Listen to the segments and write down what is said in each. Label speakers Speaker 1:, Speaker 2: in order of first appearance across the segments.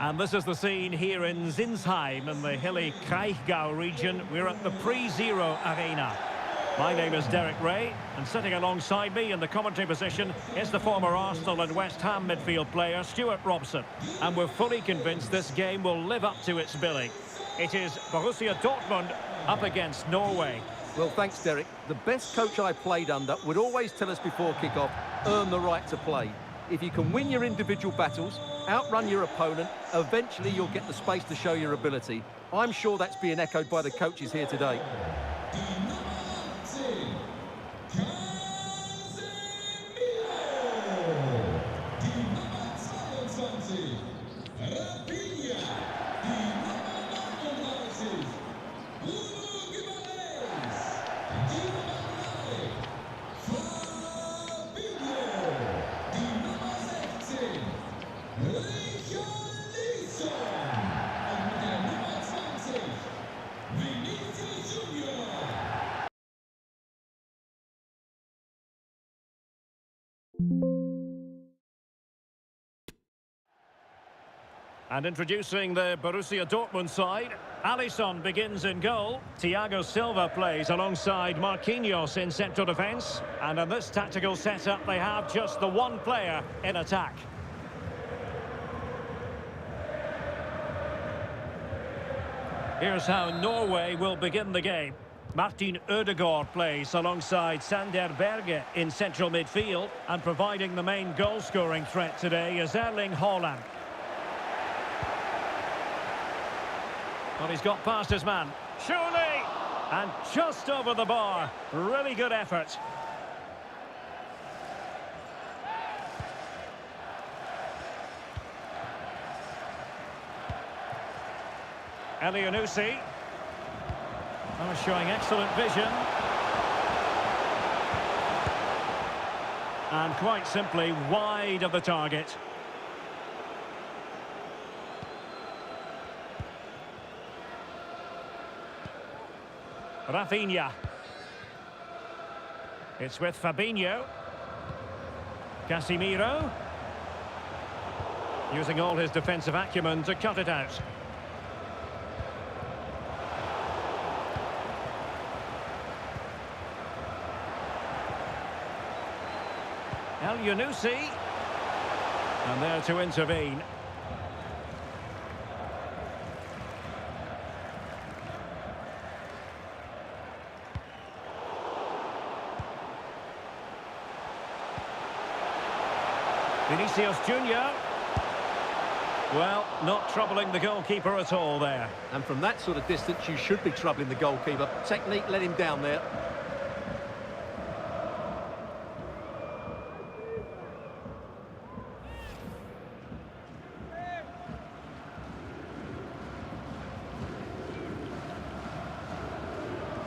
Speaker 1: And this is the scene here in Zinsheim in the hilly Kraichgau region. We're at the Pre-Zero Arena. My name is Derek Ray, and sitting alongside me in the commentary position is the former Arsenal and West Ham midfield player Stuart Robson. And we're fully convinced this game will live up to its billing. It is Borussia Dortmund up against Norway.
Speaker 2: Well, thanks, Derek. The best coach I played under would always tell us before kick-off, earn the right to play. If you can win your individual battles, outrun your opponent, eventually you'll get the space to show your ability. I'm sure that's being echoed by the coaches here today.
Speaker 1: And introducing the Borussia Dortmund side, Alisson begins in goal. Thiago Silva plays alongside Marquinhos in central defence. And in this tactical setup, they have just the one player in attack. Here's how Norway will begin the game. Martin Ødegaard plays alongside Sander Berge in central midfield. And providing the main goal-scoring threat today is Erling Haaland. Well, he's got past his man. Surely! And just over the bar. Really good effort. Elianusi. Oh, showing excellent vision. And quite simply wide of the target. Rafinha. It's with Fabinho. Casemiro. Using all his defensive acumen to cut it out. Elianusi. And there to intervene. Vinicius Junior. Well, not troubling the goalkeeper at all there.
Speaker 2: And from that sort of distance, you should be troubling the goalkeeper. Technique let him down there.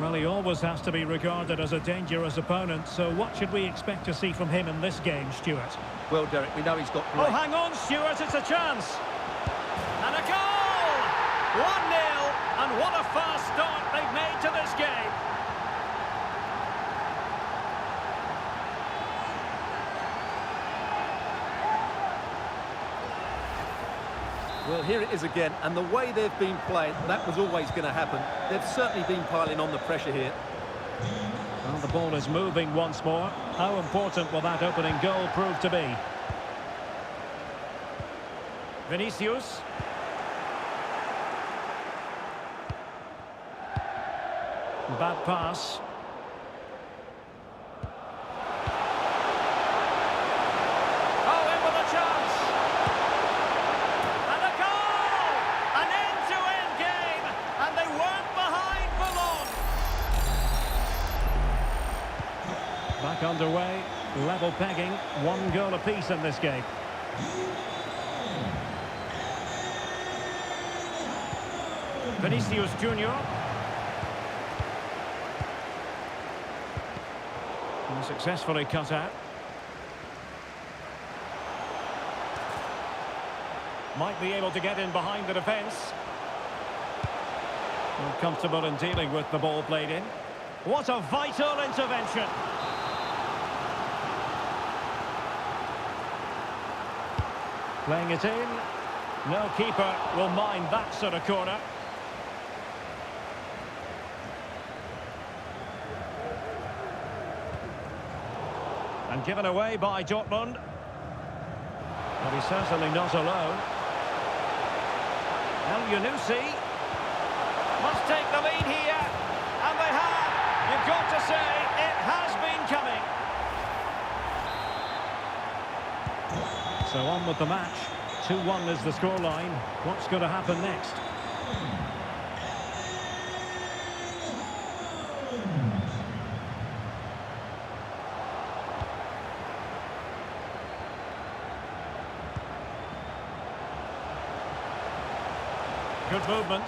Speaker 1: Well, he always has to be regarded as a dangerous opponent, so what should we expect to see from him in this game, Stuart?
Speaker 2: Well, Derek, we know he's got great...
Speaker 1: Oh, hang on, Stuart, it's a chance! And a goal! 1-0, and what a fast start they've made to this game!
Speaker 2: Well, here it is again, and the way they've been playing, that was always going to happen. They've certainly been piling on the pressure here.
Speaker 1: Well, the ball is moving once more. How important will that opening goal prove to be? Vinicius. Bad pass. Back underway, level pegging, 1 goal apiece in this game. Vinicius Junior. And successfully cut out. Might be able to get in behind the defence. Comfortable in dealing with the ball played in. What a vital intervention. Playing it in. No keeper will mind that sort of corner. And given away by Dortmund. But he's certainly not alone. El Yunusi must take the lead here. And they have. You've got to say, it has been coming. So on with the match. 2-1 is the scoreline. What's going to happen next? Good movement.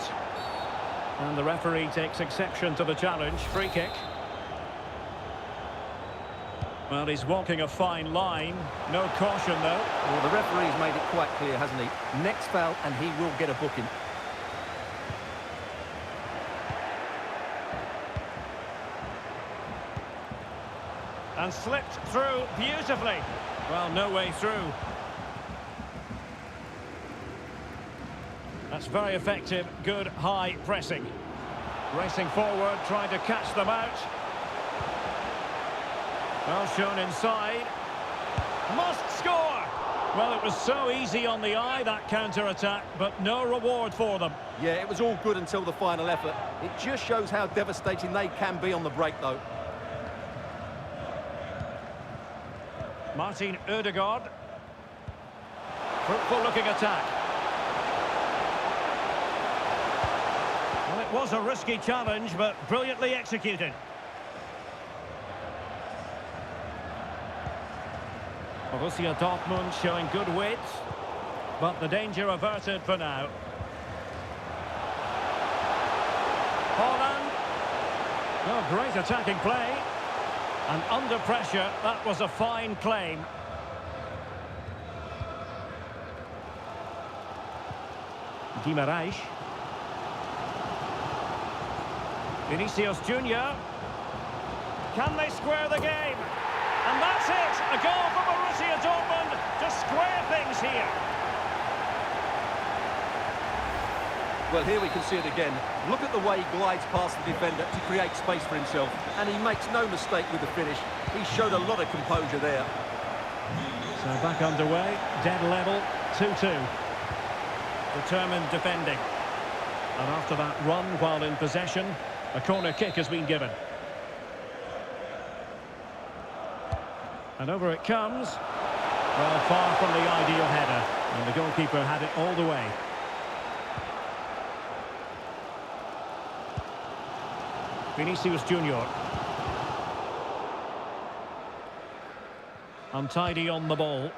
Speaker 1: And the referee takes exception to the challenge. Free kick. Well, he's walking a fine line. No caution, though.
Speaker 2: Well, the referee's made it quite clear, hasn't he? Next foul, and he will get a booking.
Speaker 1: And slipped through beautifully. Well, no way through. That's very effective. Good high pressing. Racing forward, trying to catch them out. Well shown inside. Must score! Well, it was so easy on the eye, that counter-attack, but no reward for them.
Speaker 2: Yeah, it was all good until the final effort. It just shows how devastating they can be on the break, though.
Speaker 1: Martin Ødegaard. Fruitful looking attack. Well, it was a risky challenge, but brilliantly executed. Borussia Dortmund showing good wit, but the danger averted for now. Haaland. Oh, great attacking play. And under pressure, that was a fine claim. Guimaraes. Vinicius Junior. Can they square the game? And that's it! A goal for Borussia Dortmund to square things here.
Speaker 2: Well, here we can see it again. Look at the way he glides past the defender to create space for himself. And he makes no mistake with the finish. He showed a lot of composure there.
Speaker 1: So back underway, dead level, 2-2. Determined defending. And after that run while in possession, a corner kick has been given. And over it comes. Well, far from the ideal header. And the goalkeeper had it all the way. Vinicius Junior. Untidy on the ball.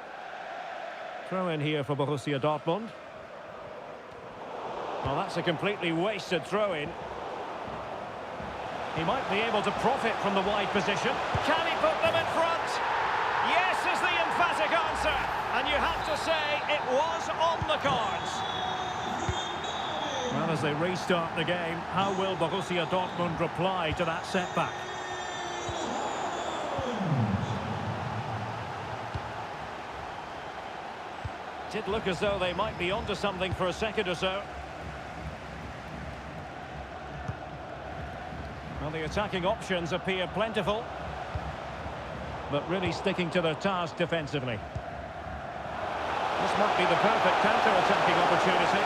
Speaker 1: Throw in here for Borussia Dortmund. Well, that's a completely wasted throw-in. He might be able to profit from the wide position. Can he put them in front? Yes is the emphatic answer. And you have to say it was on the cards. Well, as they restart the game, how will Borussia Dortmund reply to that setback? Did look as though they might be onto something for a second or so. Well, the attacking options appear plentiful, but really sticking to their task defensively. This might be the perfect counter-attacking opportunity.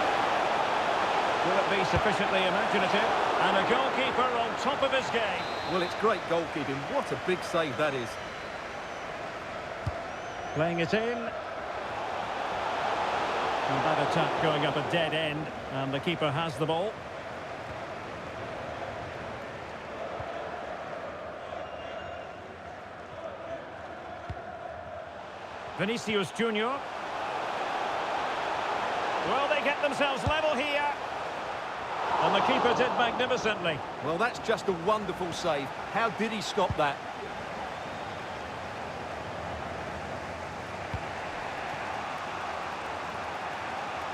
Speaker 1: Will it be sufficiently imaginative? And a goalkeeper on top of his game.
Speaker 2: Well, it's great goalkeeping. What a big save that is.
Speaker 1: Playing it in. And that attack going up a dead end, and the keeper has the ball. Vinicius Junior. Well, they get themselves level here. And the keeper did magnificently.
Speaker 2: Well, that's just a wonderful save. How did he stop that?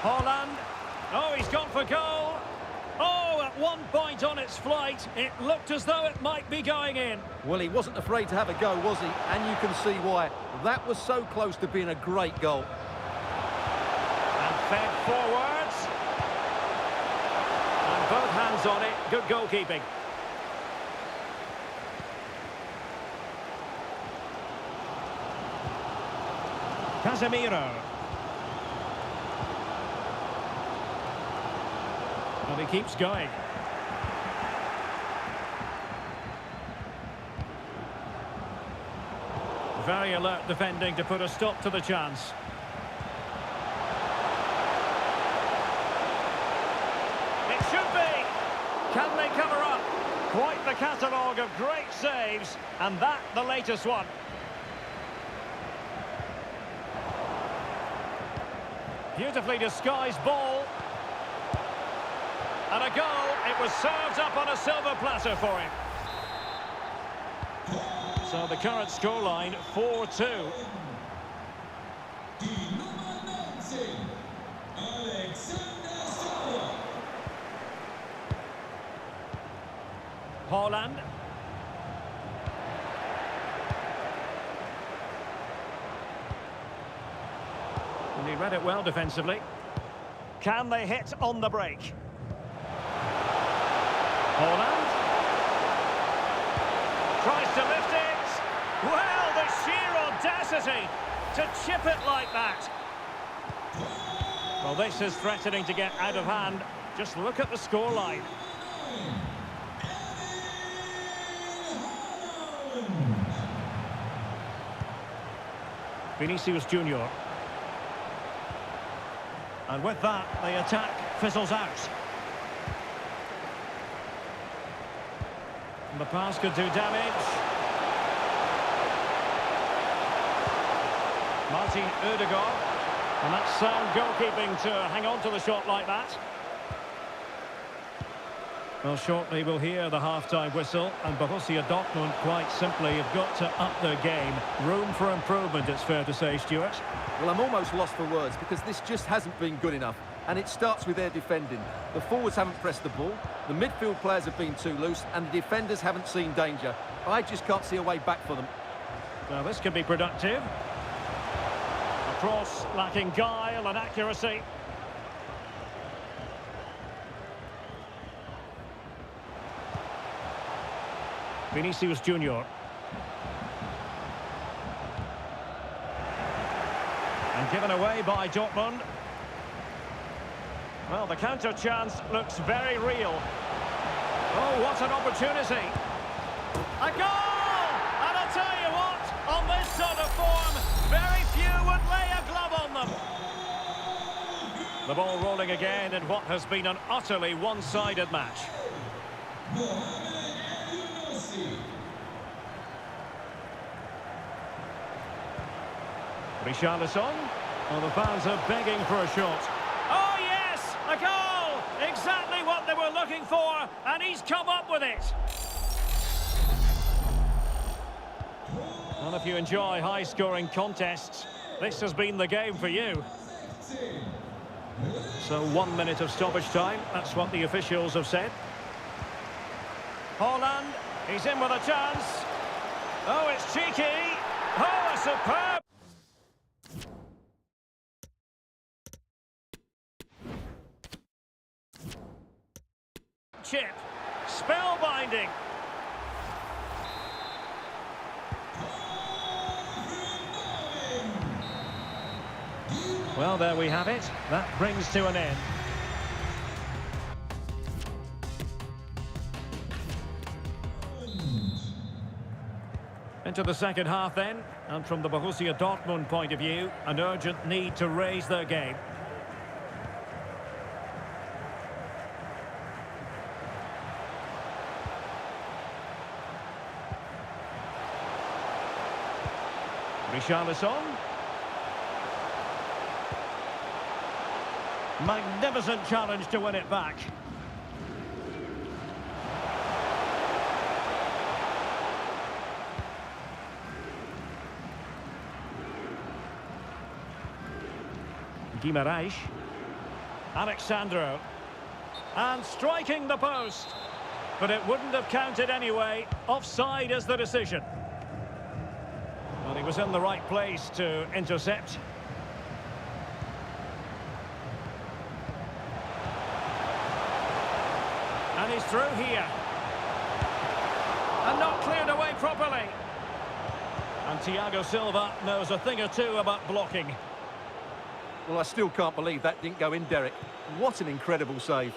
Speaker 1: Haaland. Oh, he's gone for goal. Oh, at one point on its flight, it looked as though it might be going in.
Speaker 2: Well, he wasn't afraid to have a go, was he? And you can see why. That was so close to being a great goal.
Speaker 1: And Fed forwards. And both hands on it. Good goalkeeping. Casemiro. And he keeps going. Very alert defending to put a stop to the chance. It should be. Can they cover up? Quite the catalogue of great saves, and that the latest one. Beautifully disguised ball. And a goal. It was served up on a silver platter for him. So the current scoreline, 4-2. Holland. And he read it well defensively. Can they hit on the break? Holland. Tries to lift it. Well, the sheer audacity to chip it like that. Well, this is threatening to get out of hand. Just look at the scoreline. Vinicius Junior. And with that, the attack fizzles out. And the pass could do damage. Martin Ødegaard. And that's sound goalkeeping to hang on to the shot like that. Well, shortly we'll hear the half-time whistle, and Borussia Dortmund quite simply have got to up their game. Room for improvement, it's fair to say, Stuart.
Speaker 2: Well, I'm almost lost for words because this just hasn't been good enough. And it starts with their defending. The forwards haven't pressed the ball, the midfield players have been too loose, and the defenders haven't seen danger. I just can't see a way back for them.
Speaker 1: Well, this could be productive. A cross lacking guile and accuracy. Vinicius Junior. And given away by Dortmund. Well, the counter chance looks very real. Oh, what an opportunity. A goal! And I'll tell you what, on this sort of form, very few would lay a glove on them. The ball rolling again in what has been an utterly one-sided match. Richarlison. Well, the fans are begging for a shot. Oh, yes! A goal! Exactly what they were looking for, and he's come up with it. Well, if you enjoy high-scoring contests, this has been the game for you. So 1 minute of stoppage time, that's what the officials have said. Holland, he's in with a chance. Oh, it's cheeky. Oh, a superb. Chip, spellbinding. Well, there we have it. That brings to an end. Into the second half then, and from the Borussia Dortmund point of view, an urgent need to raise their game. Richarlison. Magnificent challenge to win it back. Guimaraes. Alexandro. And striking the post. But it wouldn't have counted anyway. Offside is the decision. Well, he was in the right place to intercept. And he's through here. And not cleared away properly. And Thiago Silva knows a thing or two about blocking.
Speaker 2: Well, I still can't believe that didn't go in, Derek. What an incredible save.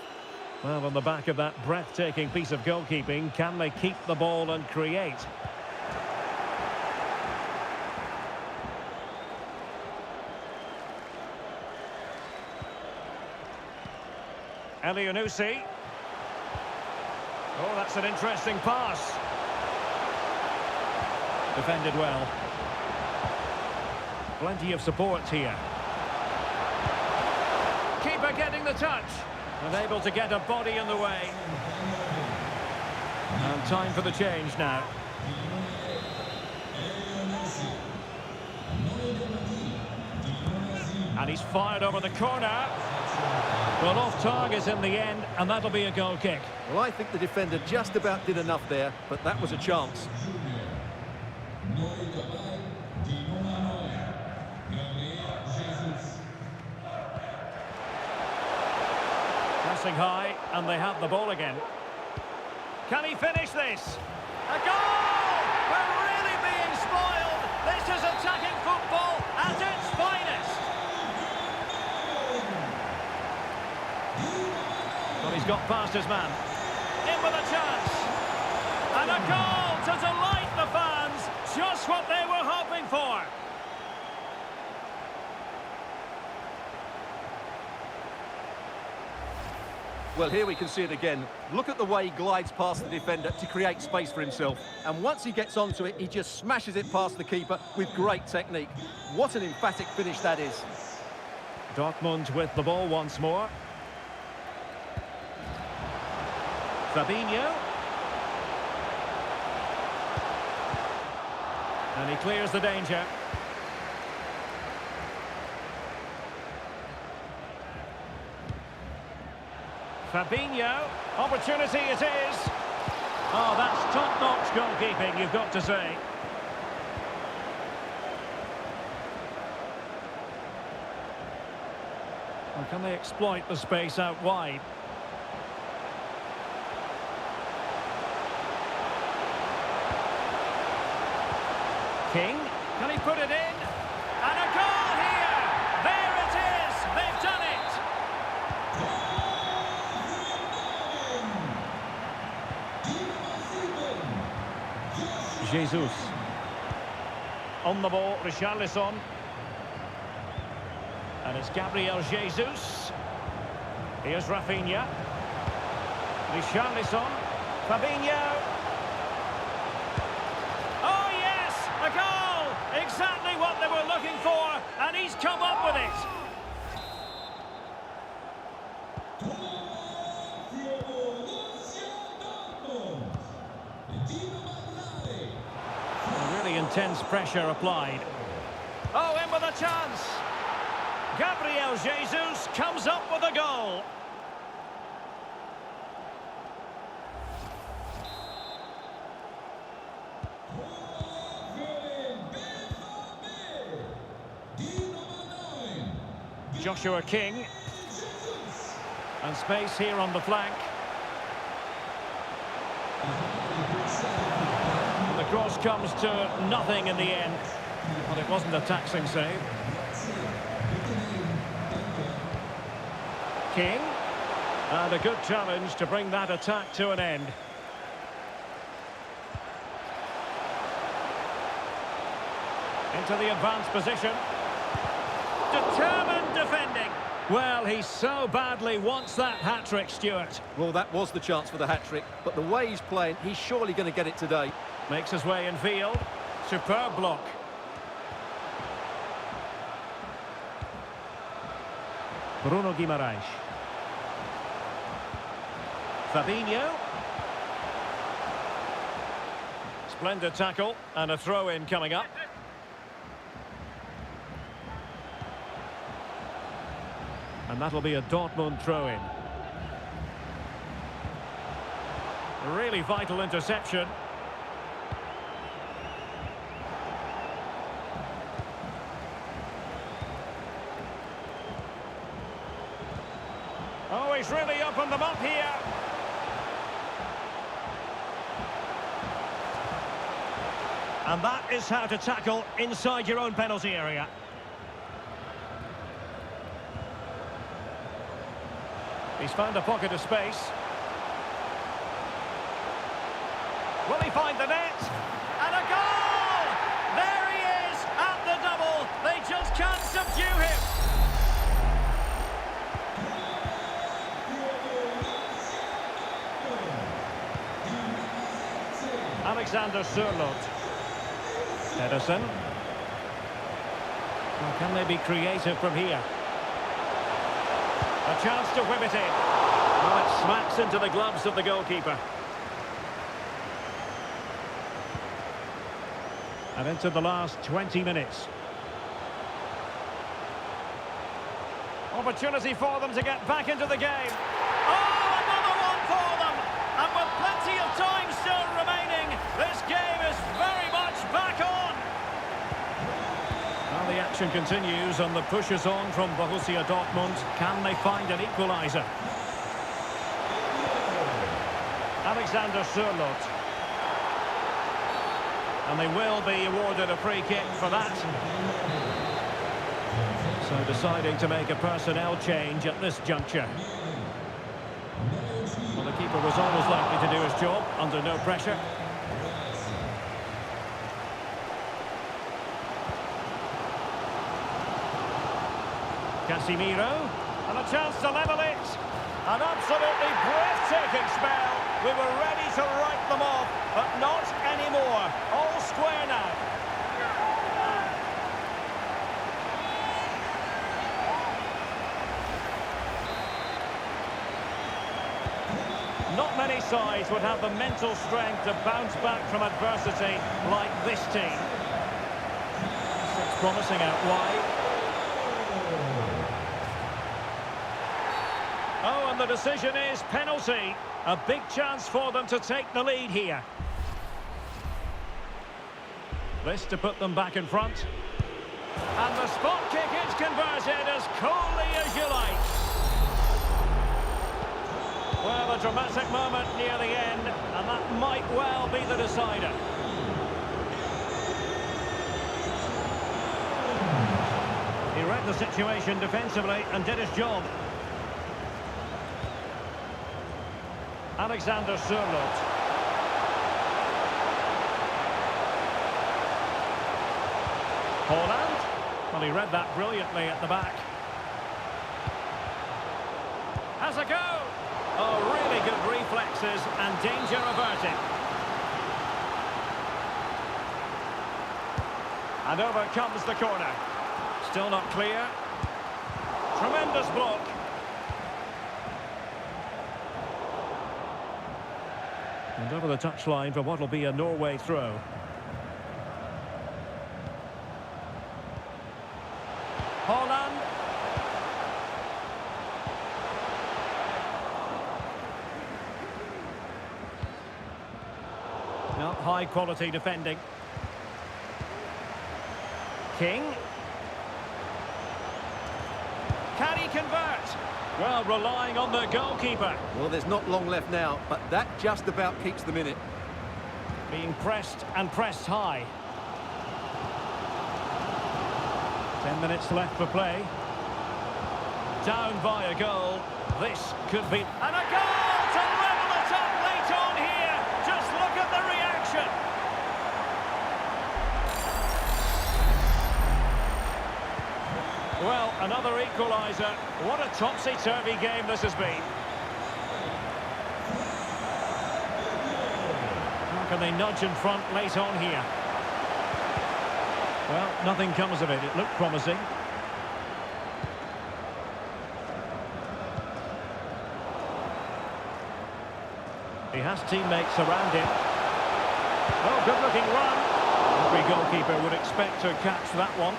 Speaker 1: Well, on the back of that breathtaking piece of goalkeeping, can they keep the ball and create? Elianusi. Oh, that's an interesting pass. Defended well. Plenty of support here. Keeper getting the touch. And able to get a body in the way. And time for the change now. And he's fired over the corner. Well, off target in the end, and that'll be a goal kick.
Speaker 2: Well, I think the defender just about did enough there, but that was a chance.
Speaker 1: Pressing high, and they have the ball again. Can he finish this? A goal! We're really being spoiled. This is attacking football at its finest. Well, he's got past his man. In with a chance. And a goal to delight the fans. Just what they were hoping for.
Speaker 2: Well, here we can see it again. Look at the way he glides past the defender to create space for himself. And once he gets onto it, he just smashes it past the keeper with great technique. What an emphatic finish that is.
Speaker 1: Dortmund with the ball once more. Fabinho. And he clears the danger. Fabinho, opportunity it is. Oh, that's top-notch goalkeeping, you've got to say. Or can they exploit the space out wide? King, can he put it in? And a goal here! There it is! They've done it! Jesus. On the ball, Richarlison. And it's Gabriel Jesus. Here's Rafinha. Richarlison. Fabinho. Oh yes! A goal! Exactly what they were looking for, and he's come up with it. Really intense pressure applied. Oh, in with a chance. Gabriel Jesus comes up with a goal. Joshua King. And space here on the flank. And the cross comes to nothing in the end. But it wasn't a taxing save. King. And a good challenge to bring that attack to an end. Into the advanced position. Determined defending. Well, he so badly wants that hat-trick, Stuart.
Speaker 2: Well, that was the chance for the hat-trick, but the way he's playing, he's surely going to get it today.
Speaker 1: Makes his way in field. Superb block. Bruno Guimaraes. Fabinho. Splendid tackle and a throw-in coming up. And that'll be a Dortmund throw-in. A really vital interception. Oh, he's really opened them up here. And that is how to tackle inside your own penalty area. He's found a pocket of space. Will he find the net? And a goal! There he is at the double. They just can't subdue him. Alexander Sørloth. Edison. Well, can they be creative from here? A chance to whip it in. Well, it smacks into the gloves of the goalkeeper. And into the last 20 minutes. Opportunity for them to get back into the game. Oh, another one for them! And with plenty of time still remaining, this game is very much back on. Well, the action continues and the push is on from Borussia Dortmund. Can they find an equaliser? Alexander Sørloth. And they will be awarded a free kick for that. So deciding to make a personnel change at this juncture. Well, the keeper was always likely to do his job under no pressure. Casemiro, and a chance to level it. An absolutely breathtaking spell. We were ready to write them off, but not anymore. All square now. Not many sides would have the mental strength to bounce back from adversity like this team. It's promising out wide. Oh, and the decision is penalty. A big chance for them to take the lead here. This to put them back in front. And the spot kick is converted as coolly as you like. Well, a dramatic moment near the end, and that might well be the decider. He read the situation defensively and did his job. Alexander Sørloth. Holland. Well, he read that brilliantly at the back. Has a go. Oh, really good reflexes and danger averted. And over comes the corner. Still not clear. Tremendous block. And over the touchline for what will be a Norway throw. Holland. No, high quality defending. King. Can he convert? Well, relying on the goalkeeper.
Speaker 2: Well, there's not long left now, but that just about keeps them in it.
Speaker 1: Being pressed and pressed high. 10 minutes left for play. Down by a goal. This could be... And a goal to level it up late on here. Just look at the reaction. Well, another equaliser. What a topsy-turvy game this has been. How can they nudge in front late on here? Well, nothing comes of it. It looked promising. He has teammates around him. Oh, good-looking run. Every goalkeeper would expect to catch that one.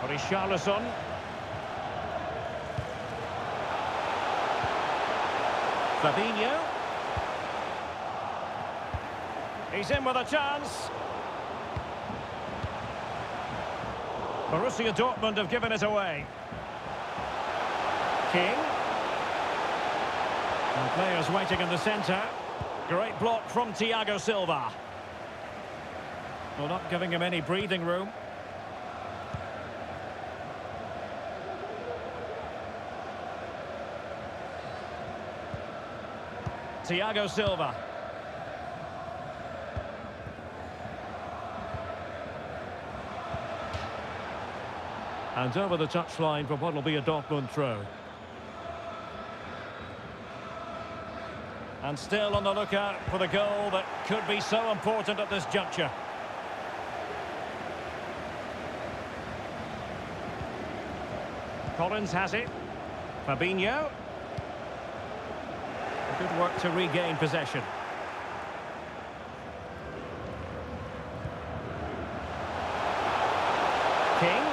Speaker 1: Richarlison. Fabinho. He's in with a chance. Borussia Dortmund have given it away. King. And players waiting in the centre. Great block from Thiago Silva. Well, not giving him any breathing room. Thiago Silva. And over the touchline for what will be a Dortmund throw. And still on the lookout for the goal that could be so important at this juncture. Collins has it. Fabinho. Good work to regain possession. King.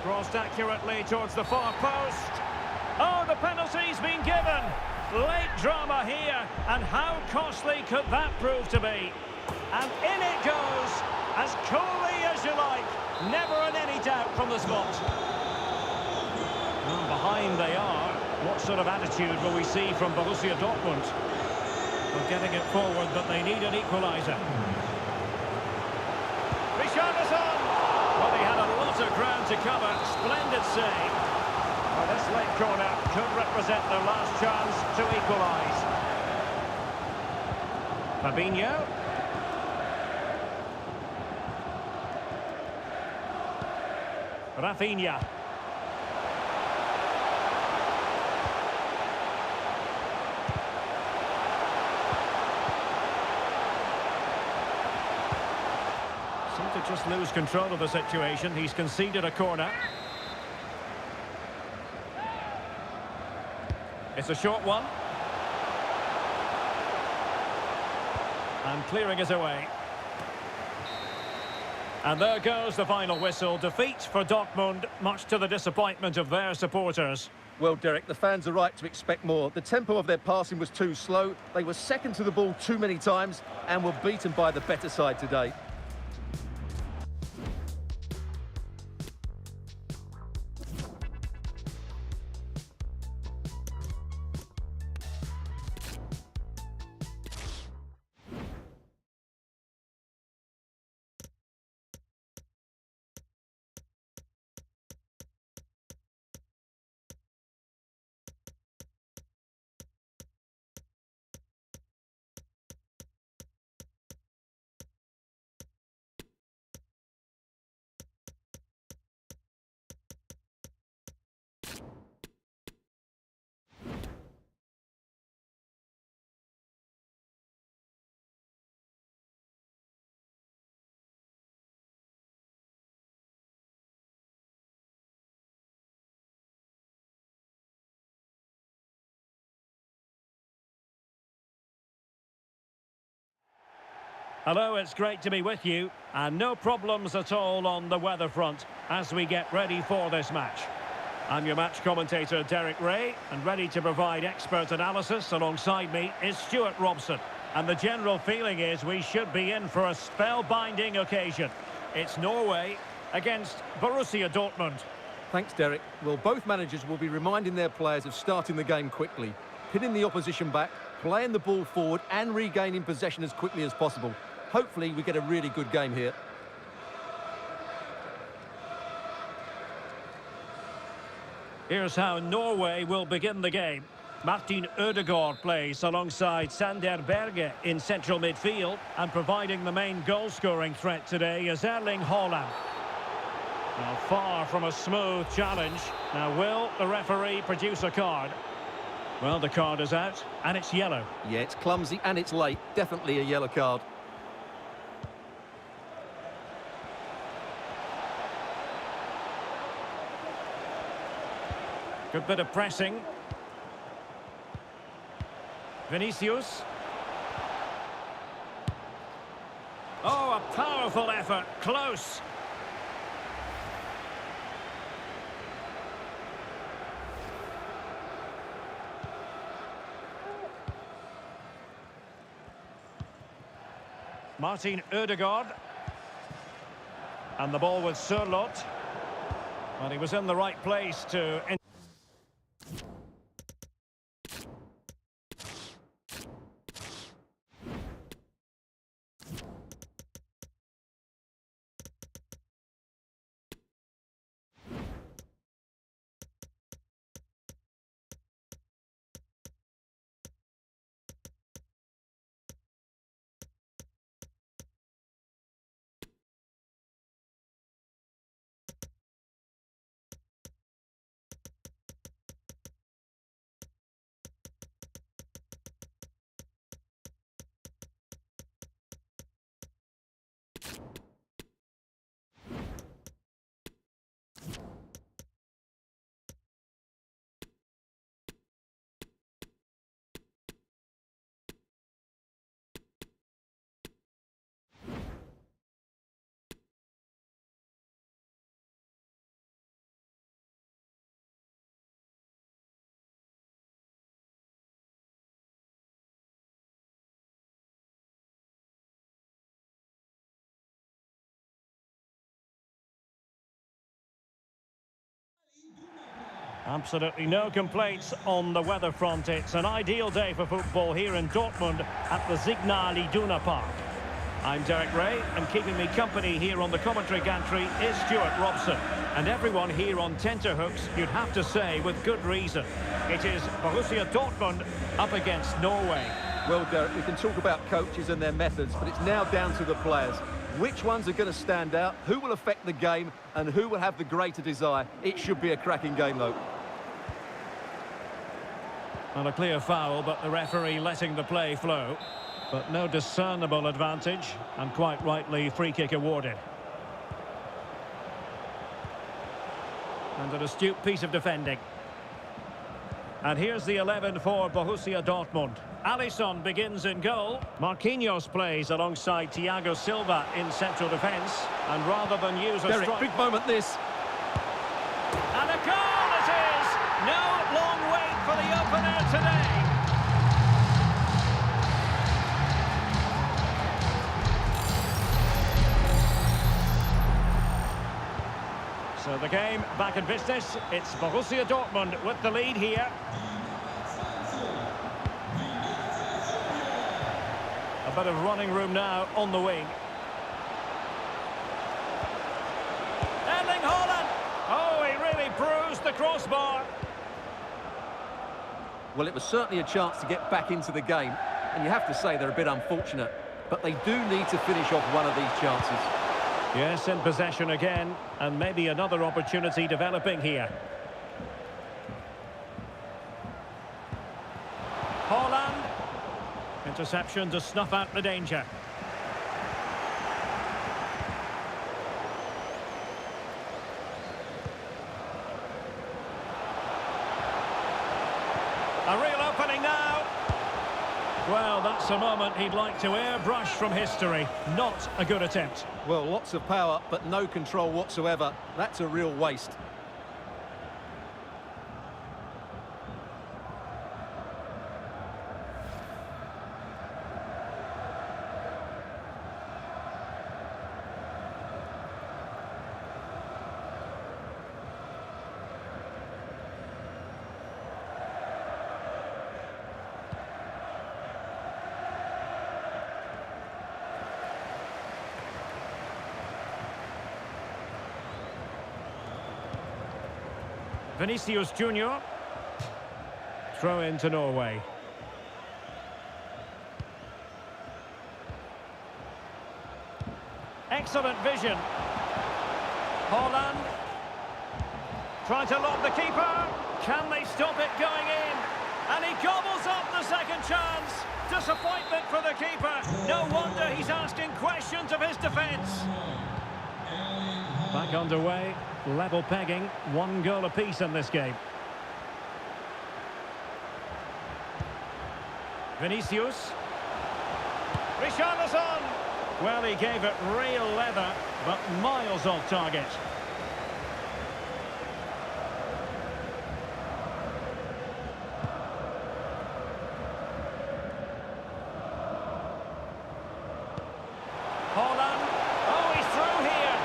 Speaker 1: Crossed accurately towards the far post. Oh, the penalty's been given. Late drama here, and how costly could that prove to be? And in it goes, as coolly as you like. Never in any doubt from the spot. Well, behind they are. What sort of attitude will we see from Borussia Dortmund? They're getting it forward, but they need an equaliser. Richarlison! Well, he had a lot of ground to cover. Splendid save. Well, this late corner could represent their last chance to equalise. Fabinho. Rafinha. Seemed to just lose control of the situation. He's conceded a corner. It's a short one. And clearing it away. And there goes the final whistle. Defeat for Dortmund, much to the disappointment of their supporters.
Speaker 2: Well, Derek, the fans are right to expect more. The tempo of their passing was too slow. They were second to the ball too many times and were beaten by the better side today.
Speaker 1: Hello, it's great to be with you, and no problems at all on the weather front as we get ready for this match. I'm your match commentator, Derek Ray, and ready to provide expert analysis alongside me is Stuart Robson. And the general feeling is we should be in for a spellbinding occasion. It's Norway against Borussia Dortmund.
Speaker 2: Thanks, Derek. Well, both managers will be reminding their players of starting the game quickly, pinning the opposition back, playing the ball forward and regaining possession as quickly as possible. Hopefully, we get a really good game here.
Speaker 1: Here's how Norway will begin the game. Martin Ødegaard plays alongside Sander Berge in central midfield, and providing the main goal-scoring threat today is Erling Haaland. Now, far from a smooth challenge. Now, will the referee produce a card? Well, the card is out, and it's yellow.
Speaker 2: Yeah, it's clumsy and it's late. Definitely a yellow card.
Speaker 1: Good bit of pressing. Vinicius. Oh, a powerful effort. Close. Martin Ødegaard. And the ball with Sørloth. Well, he was in the right place to... Absolutely no complaints on the weather front. It's an ideal day for football here in Dortmund at the Signal Iduna Park. I'm Derek Ray, and keeping me company here on the commentary gantry is Stuart Robson. And everyone here on tenterhooks, you'd have to say, with good reason. It is Borussia Dortmund up against Norway.
Speaker 2: Well, Derek, we can talk about coaches and their methods, but it's now down to the players. Which ones are going to stand out, who will affect the game, and who will have the greater desire? It should be a cracking game, though.
Speaker 1: Well, a clear foul, but the referee letting the play flow. But no discernible advantage, and quite rightly free kick awarded. And an astute piece of defending. And here's the 11 for Borussia Dortmund. Alisson begins in goal. Marquinhos plays alongside Thiago Silva in central defence. And rather than use a
Speaker 2: Derek,
Speaker 1: strike...
Speaker 2: big moment this.
Speaker 1: And a goal it is! No long wait for the opener today. So the game back in business. It's Borussia Dortmund with the lead here. A bit of running room now on the wing. Erling Haaland! Oh, he really bruised the crossbar.
Speaker 2: Well, it was certainly a chance to get back into the game, and you have to say they're a bit unfortunate, but they do need to finish off one of these chances.
Speaker 1: Yes, in possession again, and maybe another opportunity developing here. Haaland. Interception to snuff out the danger. A real opening now. Well, that's a moment he'd like to airbrush from history. Not a good attempt.
Speaker 2: Well, lots of power, but no control whatsoever. That's a real waste.
Speaker 1: Vinicius Junior. Throw into Norway. Excellent vision. Haaland. Trying to lob the keeper. Can they stop it going in? And he gobbles up the second chance. Disappointment for the keeper. No wonder he's asking questions of his defence. Back underway. Level pegging, 1 goal apiece in this game. Vinicius. Richarlison. Well, he gave it real leather, but miles off target. Haaland. Oh, he's through here.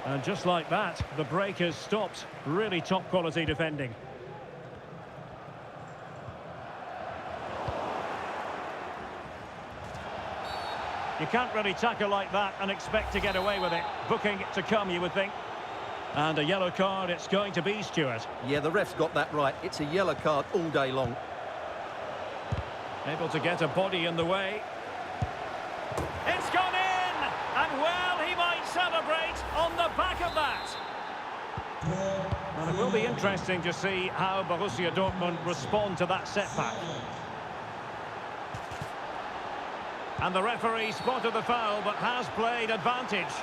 Speaker 1: And just like that, the break has stopped. Really top quality defending. You can't really tackle like that and expect to get away with it. Booking to come, you would think. And a yellow card it's going to be, Stuart.
Speaker 2: Yeah, the ref's got that right. It's a yellow card all day long.
Speaker 1: Able to get a body in the way. It's gone in! And well, he might celebrate on the back of that. Well, it will be interesting to see how Borussia Dortmund respond to that setback. And the referee spotted the foul, but has played advantage.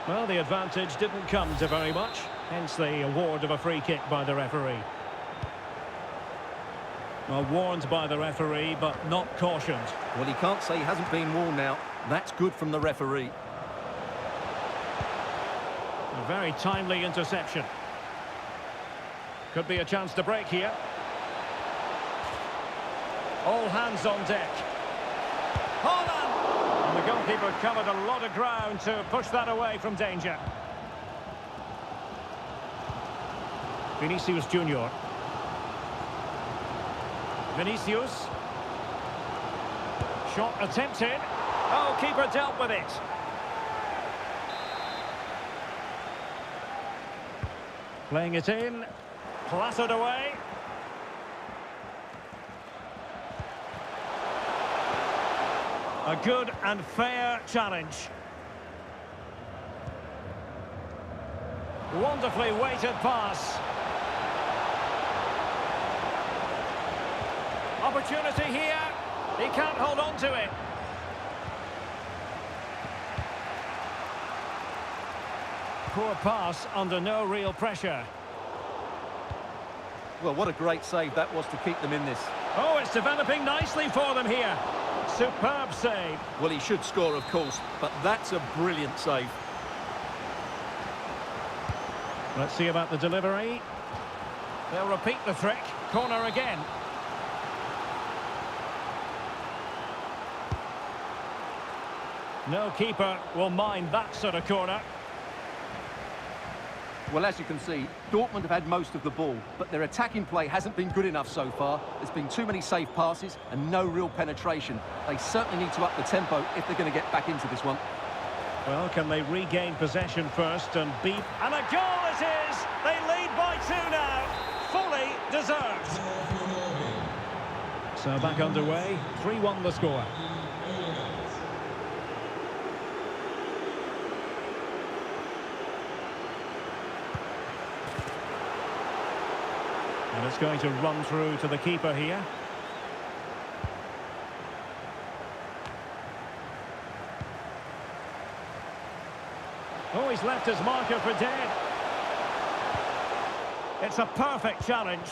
Speaker 1: Well, the advantage didn't come to very much, hence the award of a free kick by the referee. Well, warned by the referee, but not cautioned.
Speaker 2: Well, he can't say he hasn't been warned now. That's good from the referee.
Speaker 1: A very timely interception. Could be a chance to break here. All hands on deck. Holland! And the goalkeeper covered a lot of ground to push that away from danger. Vinicius Junior. Vinicius. Shot attempted. Oh, keeper dealt with it. Playing it in. Clattered away. A good and fair challenge. Wonderfully weighted pass. Opportunity here. He can't hold on to it. Poor pass under no real pressure.
Speaker 2: Well, what a great save that was to keep them in this.
Speaker 1: Oh, it's developing nicely for them here. Superb save.
Speaker 2: Well, he should score, of course, but that's a brilliant save.
Speaker 1: Let's see about the delivery. They'll repeat the trick. Corner again. No keeper will mind that sort of corner.
Speaker 2: Well, as you can see, Dortmund have had most of the ball, but their attacking play hasn't been good enough so far. There's been too many safe passes and no real penetration. They certainly need to up the tempo if they're going to get back into this one.
Speaker 1: Well, can they regain possession first and beat? And a goal it is! They lead by 2 now. Fully deserved. So back underway. 3-1 the score. And it's going to run through to the keeper here. Oh, he's left his marker for dead. It's a perfect challenge.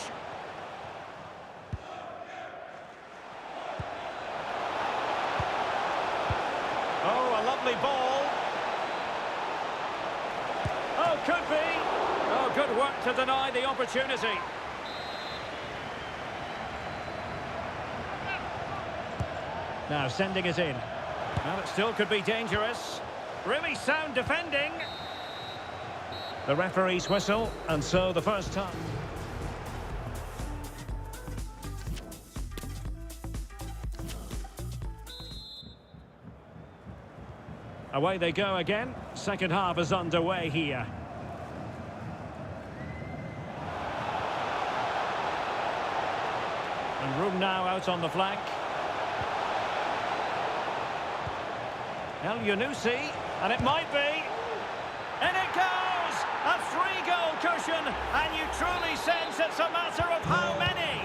Speaker 1: Oh, a lovely ball. Oh, could be. Oh, good work to deny the opportunity. Now sending it in. Well, it still could be dangerous. Really sound defending. The referee's whistle, and so the first time. Away they go again. Second half is underway here. And room now out on the flank. El Yunusi, and it might be. And it goes! A 3-goal cushion, and you truly sense it's a matter of how many.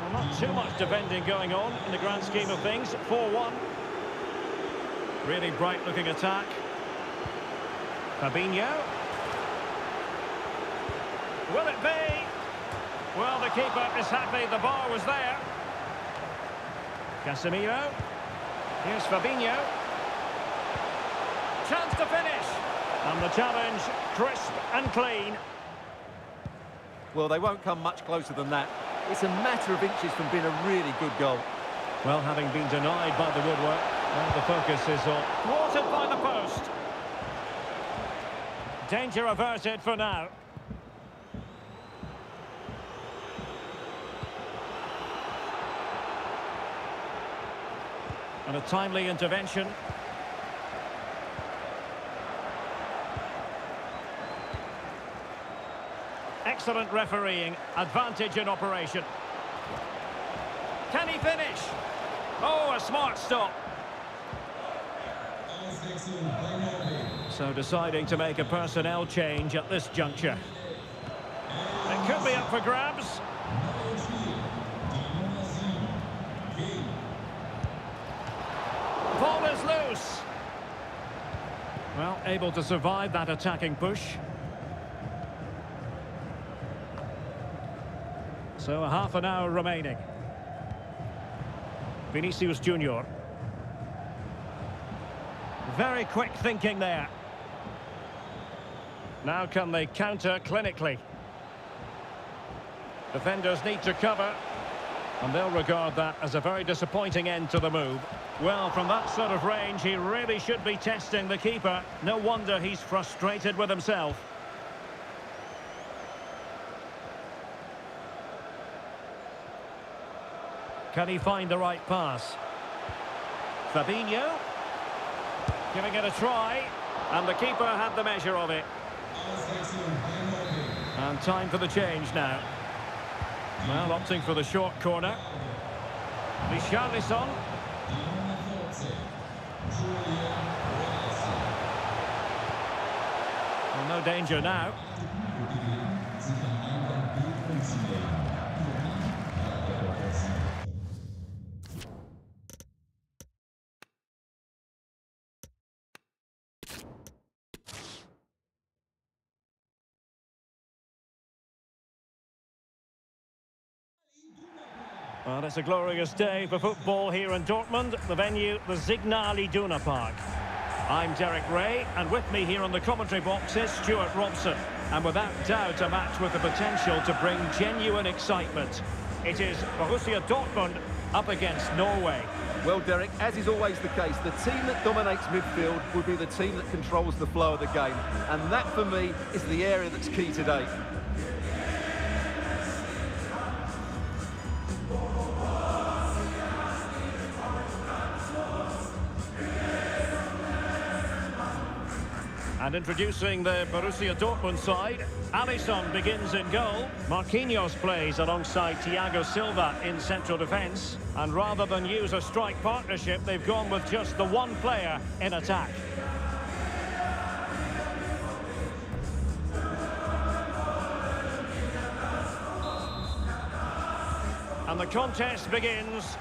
Speaker 1: Well, not too much defending going on in the grand scheme of things. 4-1. Really bright-looking attack. Fabinho. Will it be? Well, the keeper is happy the bar was there. Casemiro. Here's Fabinho. Chance to finish. And the challenge, crisp and clean.
Speaker 2: Well, they won't come much closer than that. It's a matter of inches from being a really good goal.
Speaker 1: Well, having been denied by the woodwork, well, the focus is on. Thwarted by the post. Danger averted for now. And a timely intervention. Excellent refereeing, advantage in operation. Can he finish? Oh, a smart stop. So deciding to make a personnel change at this juncture. It could be up for grabs. Ball is loose. Well, able to survive that attacking push. So a half an hour remaining. Vinicius Junior. Very quick thinking there. Now can they counter clinically? Defenders need to cover, and they'll regard that as a very disappointing end to the move. Well, from that sort of range, he really should be testing the keeper. No wonder he's frustrated with himself. Can he find the right pass? Fabinho. Giving it a try. And the keeper had the measure of it. And time for the change now. Well, opting for the short corner. Richarlison. Well, no danger now. Well, it's a glorious day for football here in Dortmund. The venue, the Signal Iduna Park. I'm Derek Ray, and with me here on the commentary box is Stuart Robson. And without doubt, a match with the potential to bring genuine excitement. It is Borussia Dortmund up against Norway.
Speaker 2: Well, Derek, as is always the case, the team that dominates midfield will be the team that controls the flow of the game. And that, for me, is the area that's key today.
Speaker 1: And introducing the Borussia Dortmund side, Alisson begins in goal. Marquinhos plays alongside Thiago Silva in central defence. And rather than use a strike partnership, they've gone with just the one player in attack. And the contest begins.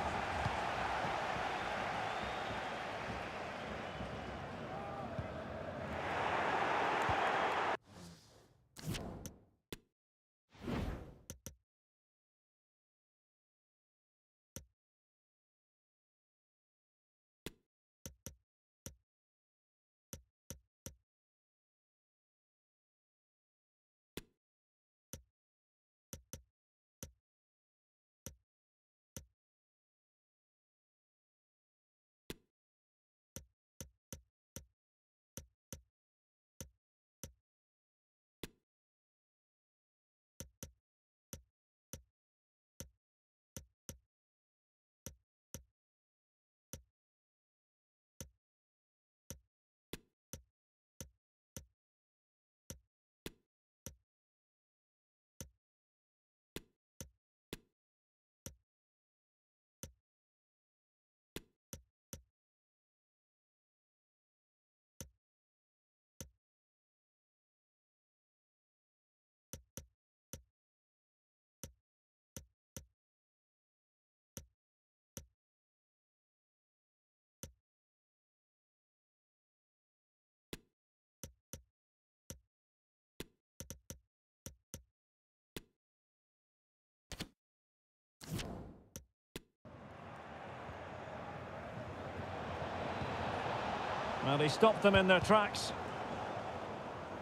Speaker 1: Well, he stopped them in their tracks.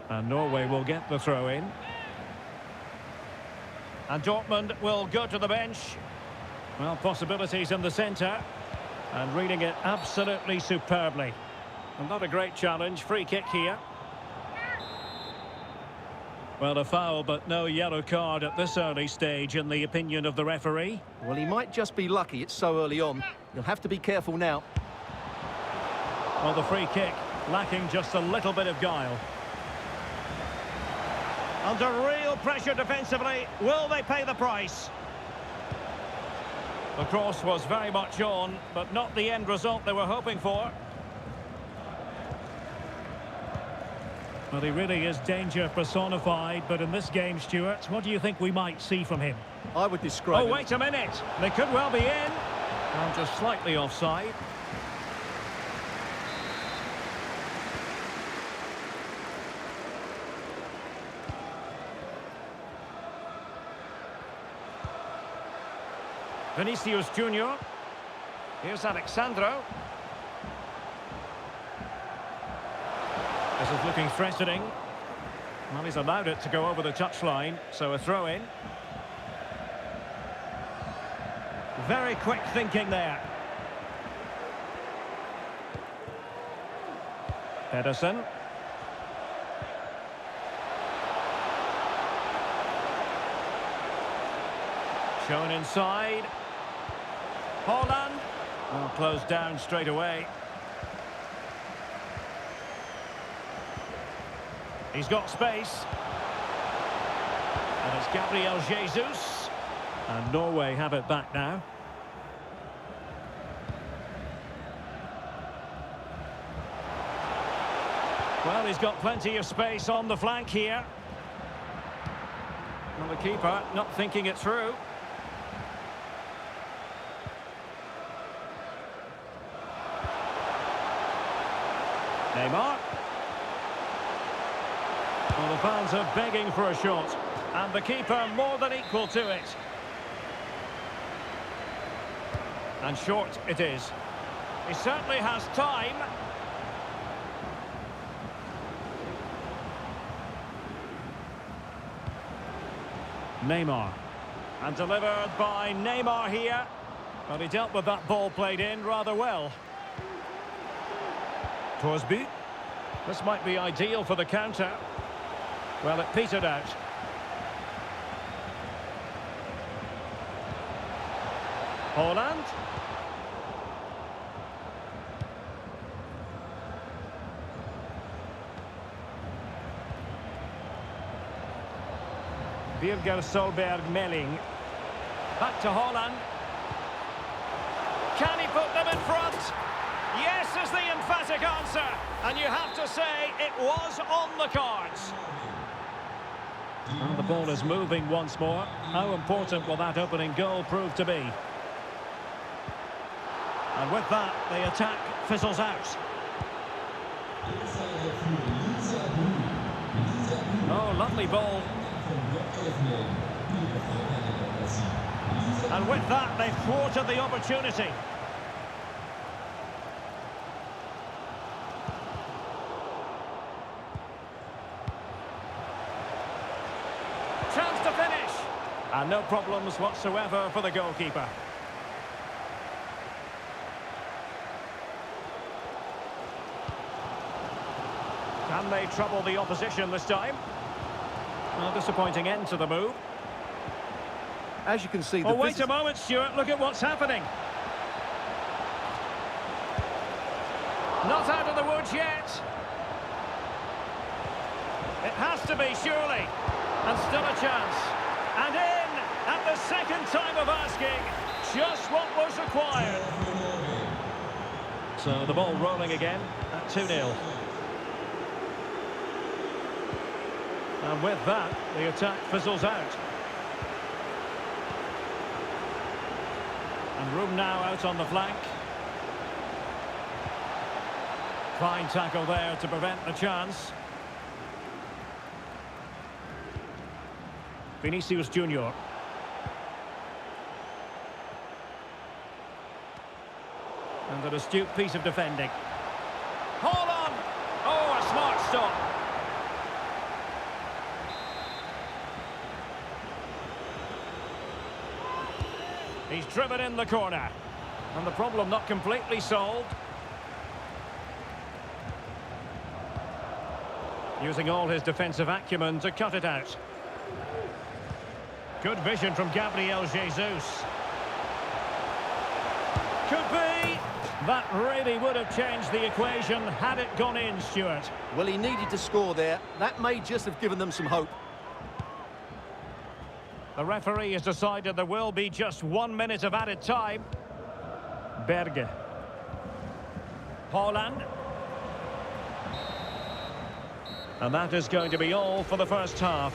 Speaker 1: And Norway will get the throw in. And Dortmund will go to the bench. Well, possibilities in the centre. And reading it absolutely superbly. And not a great challenge. Free kick here. Well, a foul, but no yellow card at this early stage, in the opinion of the referee.
Speaker 2: Well, he might just be lucky it's so early on. He'll have to be careful now.
Speaker 1: Well, the free kick lacking just a little bit of guile. Under real pressure defensively, will they pay the price? The cross was very much on, but not the end result they were hoping for. Well, he really is danger personified, but in this game, Stuart, what do you think we might see from him?
Speaker 2: I would describe
Speaker 1: Oh, wait a minute. They could well be in. Well, just slightly offside. Vinicius Junior. Here's Alexandro. This is looking threatening. Well, he's allowed it to go over the touchline, so a throw-in. Very quick thinking there. Pedersen. Shown inside. Holland. Well, closed down straight away. He's got space. And it's Gabriel Jesus. And Norway have it back now. Well, he's got plenty of space on the flank here. Well, the keeper not thinking it through. Neymar. Well, the fans are begging for a shot, and the keeper more than equal to it. And short it is. He certainly has time. Neymar. And delivered by Neymar here. But he dealt with that ball played in rather well. Torsby. This might be ideal for the counter. Well, it petered out. Holland. Birger Solberg-Melling. Back to Holland. Can he put them in front? Yes is the emphatic answer. And you have to say it was on the cards. And the ball is moving once more. How important will that opening goal prove to be? And with that, the attack fizzles out. Oh, lovely ball. And with that, they've thwarted the opportunity. Chance to finish. And no problems whatsoever for the goalkeeper. Can they trouble the opposition this time? Well, disappointing end to the move.
Speaker 2: As you can see...
Speaker 1: Oh, wait a moment, Stuart. Look at what's happening. Not out of the woods yet. It has to be, surely. And still a chance. And in at the second time of asking. Just what was required. So the ball rolling again at 2-0. And with that, the attack fizzles out. And room now out on the flank. Fine tackle there to prevent the chance. Vinicius Junior. And an astute piece of defending. Hold on! Oh, a smart stop. He's driven in the corner. And the problem not completely solved. Using all his defensive acumen to cut it out. Good vision from Gabriel Jesus. Could be. That really would have changed the equation had it gone in, Stuart.
Speaker 2: Well, he needed to score there. That may just have given them some hope.
Speaker 1: The referee has decided there will be just 1 minute of added time. Berge. Holland. And that is going to be all for the first half.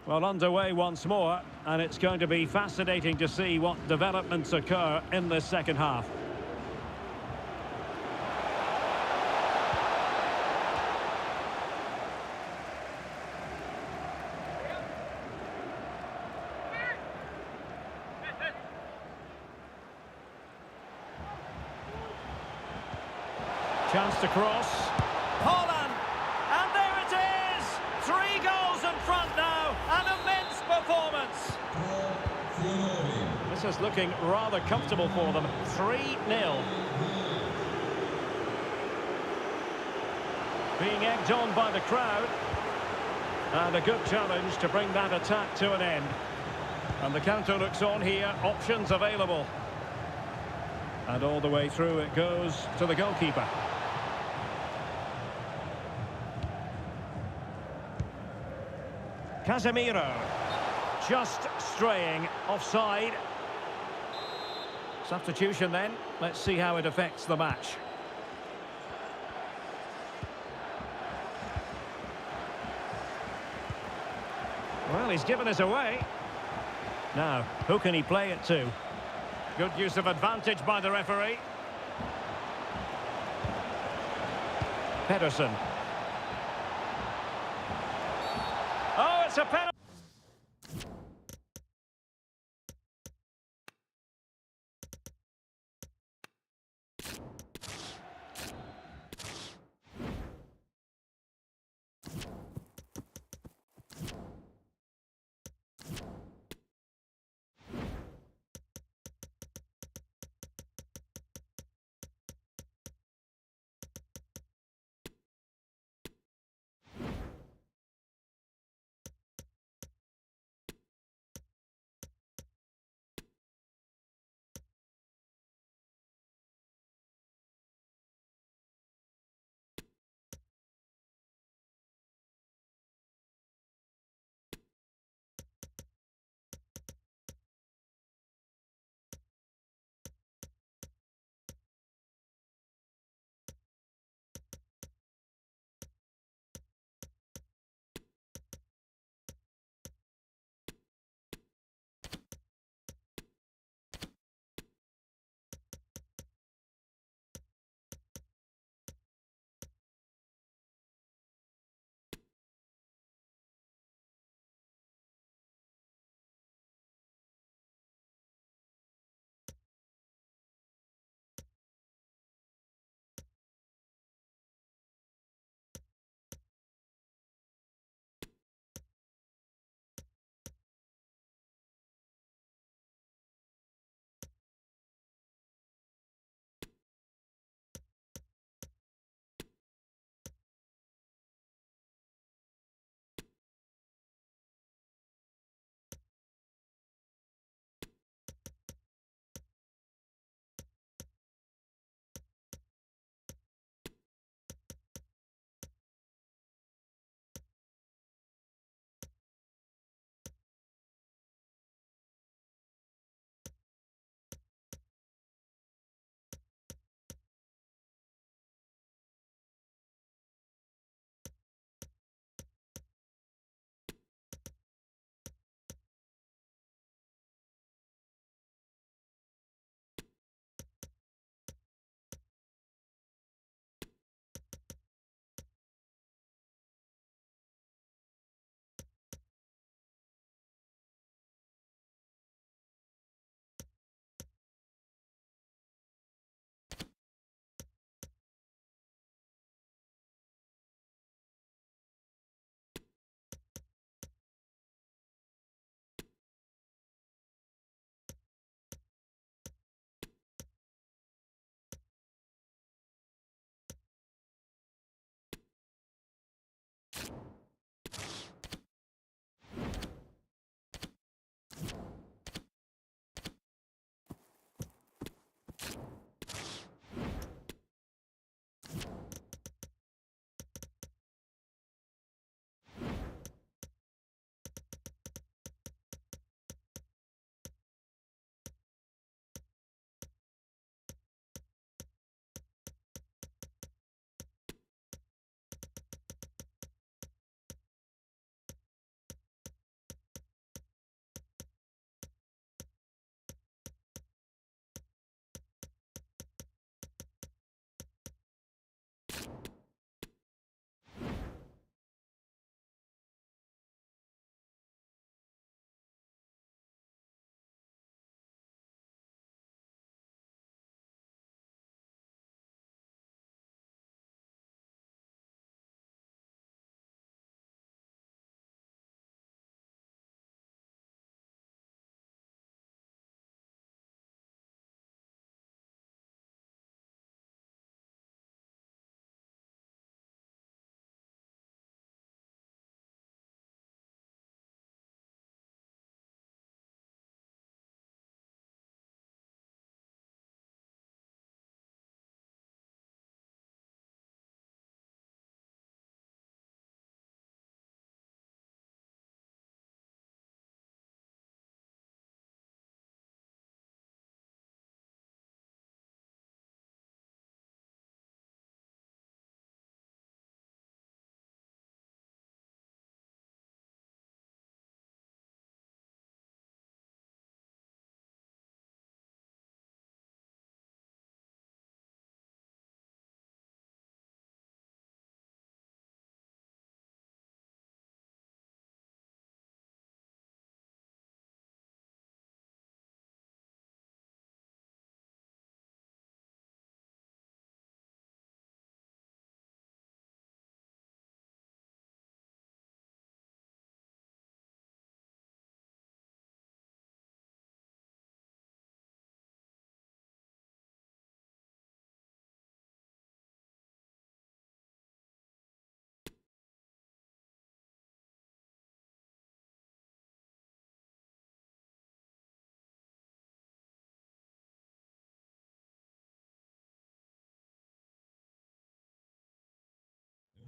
Speaker 1: Well, underway once more, and it's going to be fascinating to see what developments occur in this second half. Chance to cross. Holland! And there it is! 3 goals in front now. An immense performance. This is looking rather comfortable for them. 3-0. Being egged on by the crowd. And a good challenge to bring that attack to an end. And the counter looks on here. Options available. And all the way through it goes to the goalkeeper. Casemiro, just straying offside. Substitution then. Let's see how it affects the match. Well, he's given us away. Now, who can he play it to? Good use of advantage by the referee. Pedersen. Oh, it's a penalty.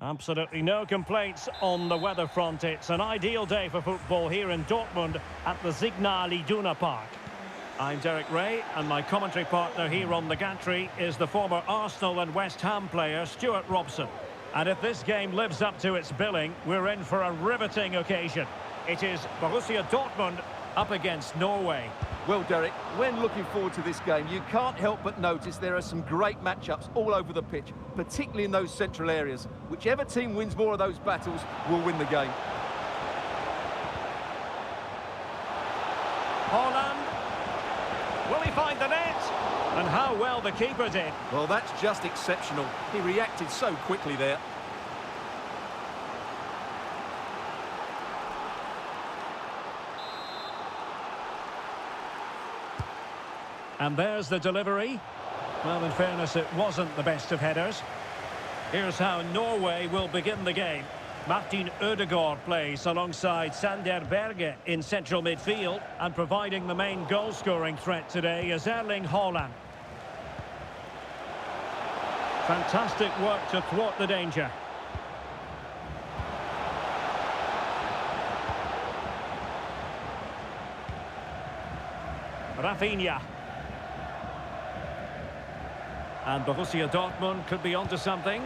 Speaker 1: Absolutely no complaints on the weather front. It's an ideal day for football here in Dortmund at the Signal Iduna Park. I'm Derek Ray, and my commentary partner here on the gantry is the former Arsenal and West Ham player Stuart Robson. And if this game lives up to its billing, we're in for a riveting occasion. It is Borussia Dortmund up against Norway.
Speaker 2: Well, Derek, when looking forward to this game, you can't help but notice there are some great matchups all over the pitch, particularly in those central areas. Whichever team wins more of those battles will win the game.
Speaker 1: Haaland. Will he find the net? And how well the keeper did.
Speaker 2: Well, that's just exceptional. He reacted so quickly there.
Speaker 1: And there's the delivery. Well, in fairness, it wasn't the best of headers. Here's how Norway will begin the game. Martin Ødegaard plays alongside Sander Berge in central midfield, and providing the main goal-scoring threat today is Erling Haaland. Fantastic work to thwart the danger. Rafinha. And Borussia Dortmund could be onto something.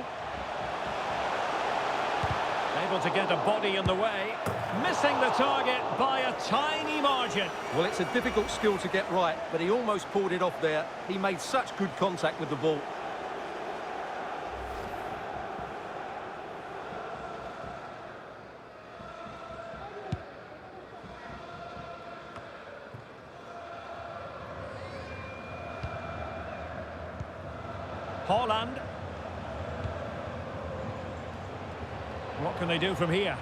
Speaker 1: Able to get a body in the way. Missing the target by a tiny margin.
Speaker 2: Well, it's a difficult skill to get right, but he almost pulled it off there. He made such good contact with the ball.
Speaker 1: Haaland. What can they do from here?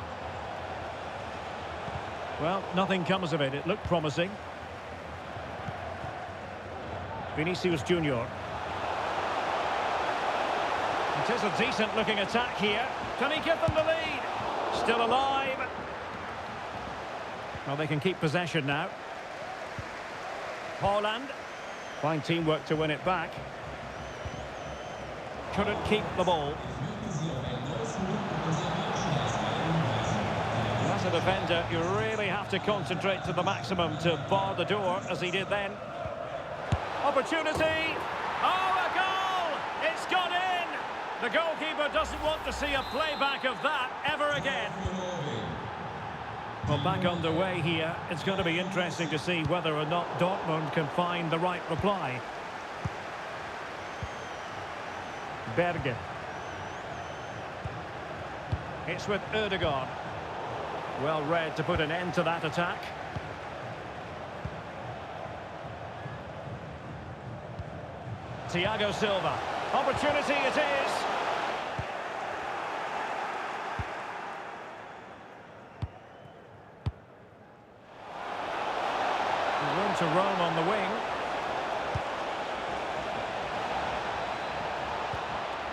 Speaker 1: Well, nothing comes of it. It looked promising. Vinicius Junior. It is a decent-looking attack here. Can he give them the lead? Still alive. Well, they can keep possession now. Haaland. Fine teamwork to win it back. Couldn't keep the ball. As a defender, you really have to concentrate to the maximum to bar the door, as he did then. Opportunity! Oh, a goal! It's gone in! The goalkeeper doesn't want to see a playback of that ever again. Well, back underway here. It's going to be interesting to see whether or not Dortmund can find the right reply. Berge. It's with Ødegaard. Well read to put an end to that attack. Thiago Silva. Opportunity it is. Room to roam on the wing.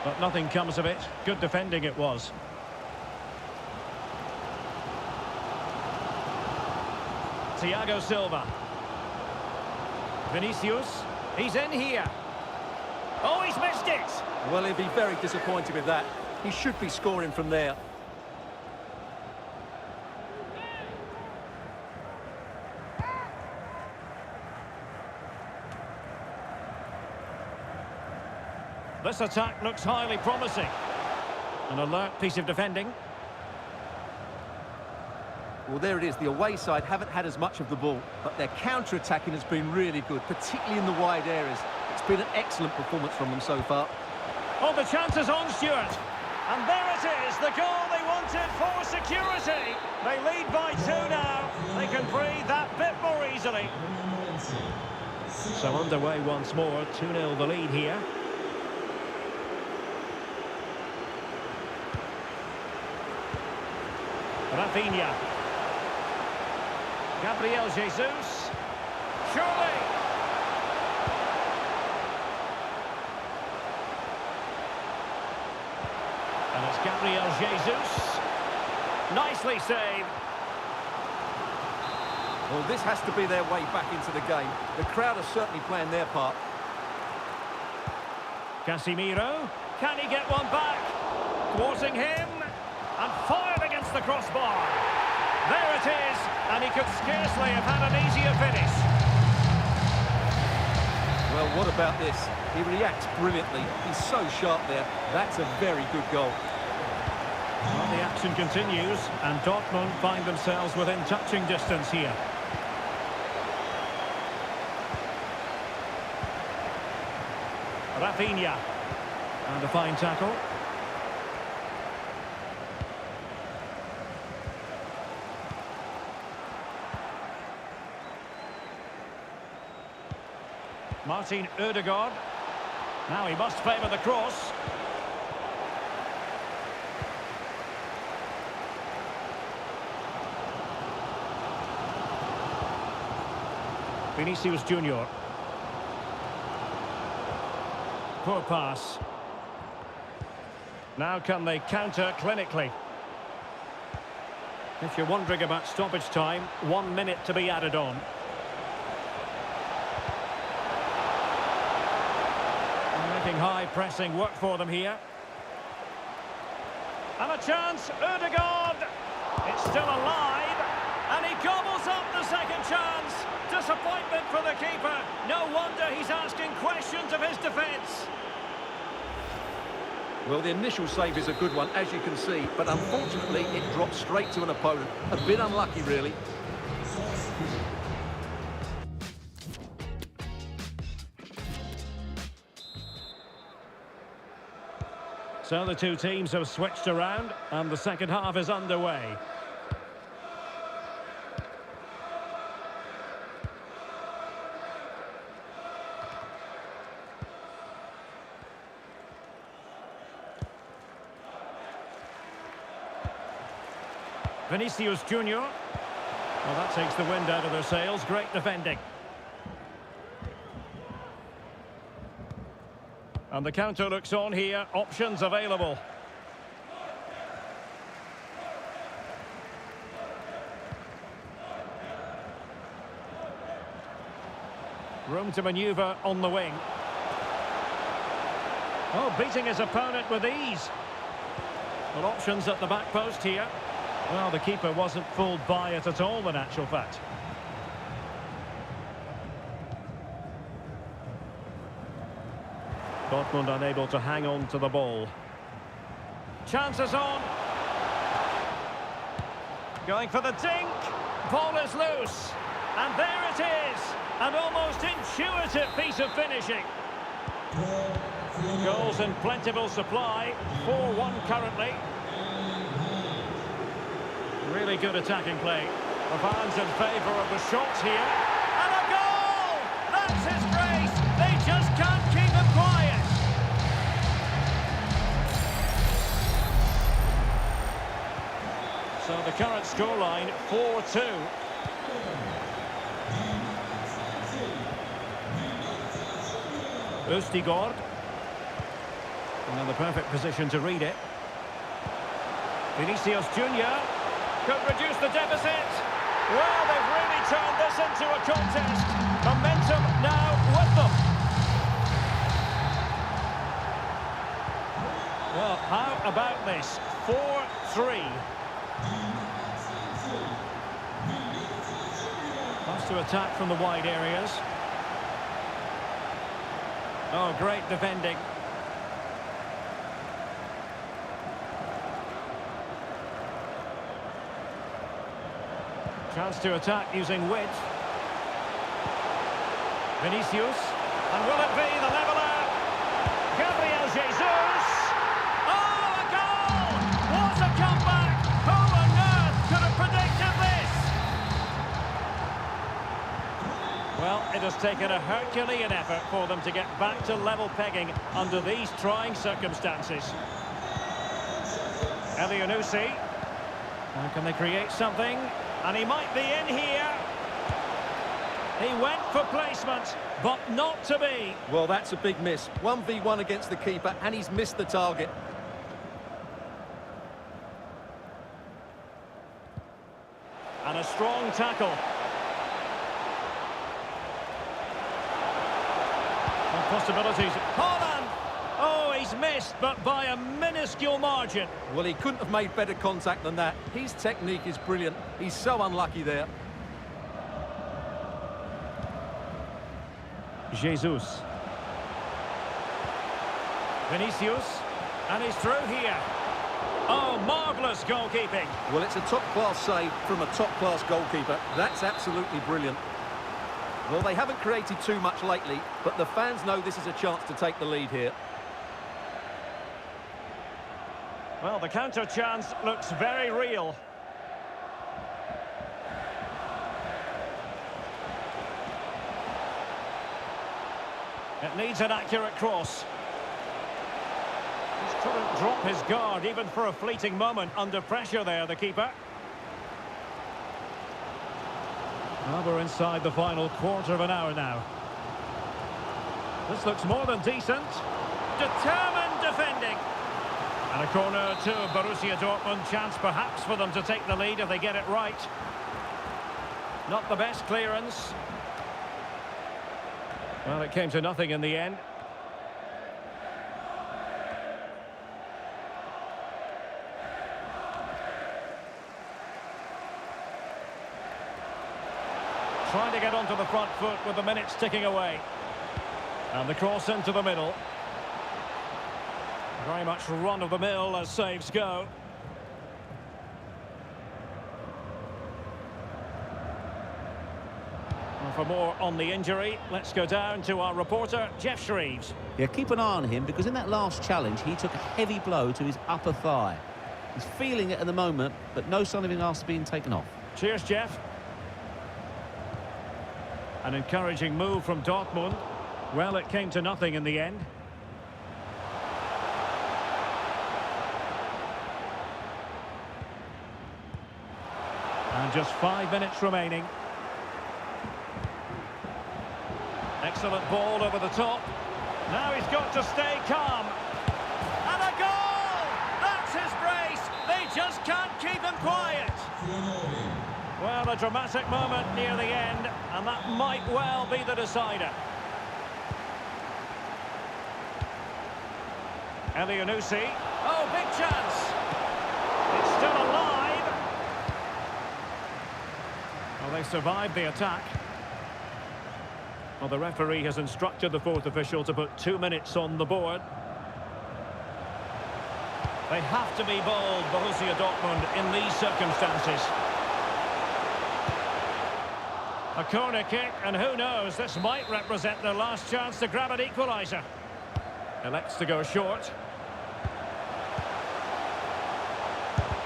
Speaker 1: But nothing comes of it. Good defending it was. Thiago Silva. Vinicius. He's in here. Oh, he's missed it!
Speaker 2: Well, he'll be very disappointed with that. He should be scoring from there.
Speaker 1: This attack looks highly promising. An alert piece of defending.
Speaker 2: Well, there it is. The away side haven't had as much of the ball, but their counter-attacking has been really good, particularly in the wide areas. It's been an excellent performance from them so far.
Speaker 1: Oh, the chance is on, Stuart. And there it is, the goal they wanted for security. They lead by 2 now. They can breathe that bit more easily. So underway once more, 2-0 the lead here. Rafinha. Gabriel Jesus. Surely. And it's Gabriel Jesus. Nicely saved.
Speaker 2: Well, this has to be their way back into the game. The crowd are certainly playing their part.
Speaker 1: Casemiro. Can he get one back? thwarting him, and fired against the crossbar. There it is, and he could scarcely have had an easier finish.
Speaker 2: Well, what about this? He reacts brilliantly. He's so sharp there. That's a very good goal.
Speaker 1: Well, the action continues, and Dortmund find themselves within touching distance here. Rafinha. And a fine tackle. Martin Ødegaard. Now he must favour the cross. Vinicius Junior. Poor pass. Now can they counter clinically? If you're wondering about stoppage time, 1 minute to be added on. Making high pressing work for them here. And a chance, Ødegaard. It's still alive, and he gobbles up the second chance. Disappointment for the keeper. No wonder he's asking questions of his defence.
Speaker 2: Well, the initial save is a good one, as you can see, but unfortunately it dropped straight to an opponent. A bit unlucky, really.
Speaker 1: So the two teams have switched around, and the second half is underway. Vinicius Junior. Well, that takes the wind out of their sails. Great defending. And the counter looks on here. Options available. Room to manoeuvre on the wing. Oh, beating his opponent with ease. Well, options at the back post here. Well, the keeper wasn't fooled by it at all, in actual fact. Dortmund unable to hang on to the ball. Chances on. Going for the dink. Ball is loose. And there it is. An almost intuitive piece of finishing. Goals in plentiful supply. 4-1 currently. Really good attacking play. The fans in favour of the shots here. And a goal! That's his grace. They just can't keep him quiet. So the current scoreline, 4-2. Ødegaard. And in the perfect position to read it. Vinicius Junior could reduce the deficit. Well, they've really turned this into a contest. Momentum now with them. Well, how about this? 4-3. Wants to attack from the wide areas. Oh, great defending. Chance to attack using width. Vinicius. And will it be the leveller? Gabriel Jesus. Oh, a goal! What a comeback! Who on earth could have predicted this? Well, it has taken a Herculean effort for them to get back to level pegging under these trying circumstances. Elianusi. Now can they create something? And he might be in here. He went for placement, but not to be.
Speaker 2: Well, that's a big miss. 1v1 against the keeper, and he's missed the target.
Speaker 1: And a strong tackle. And possibilities. Haaland! Oh, he's missed, but by a minuscule margin.
Speaker 2: Well, he couldn't have made better contact than that. His technique is brilliant. He's so unlucky there.
Speaker 1: Jesus. Vinicius. And he's through here. Oh, marvellous goalkeeping.
Speaker 2: Well, it's a top-class save from a top-class goalkeeper. That's absolutely brilliant. Well, they haven't created too much lately, but the fans know this is a chance to take the lead here.
Speaker 1: Well, the counter chance looks very real. It needs an accurate cross. Just couldn't drop his guard even for a fleeting moment under pressure there, the keeper. Well, we're inside the final quarter of an hour now. This looks more than decent. Determined defending. And a corner to Borussia Dortmund. Chance perhaps for them to take the lead if they get it right. Not the best clearance. Well, it came to nothing in the end. Trying to get onto the front foot with the minutes ticking away. And the cross into the middle. Very much run-of-the-mill as saves go. And for more on the injury, let's go down to our reporter, Jeff Shreves.
Speaker 3: Yeah, keep an eye on him, because in that last challenge, he took a heavy blow to his upper thigh. He's feeling it at the moment, but no sign of him after being taken off.
Speaker 1: Cheers, Jeff. An encouraging move from Dortmund. Well, it came to nothing in the end. And just 5 minutes remaining. Excellent ball over the top. Now he's got to stay calm. And a goal! That's his brace. They just can't keep him quiet. Well, a dramatic moment near the end, and that might well be the decider. Elyounoussi. Oh, big chance. It's still alive. Well, they survived the attack. Well, the referee has instructed the fourth official to put 2 minutes on the board. They have to be bold, Borussia Dortmund, in these circumstances. A corner kick, and who knows, this might represent their last chance to grab an equaliser. Elects to go short.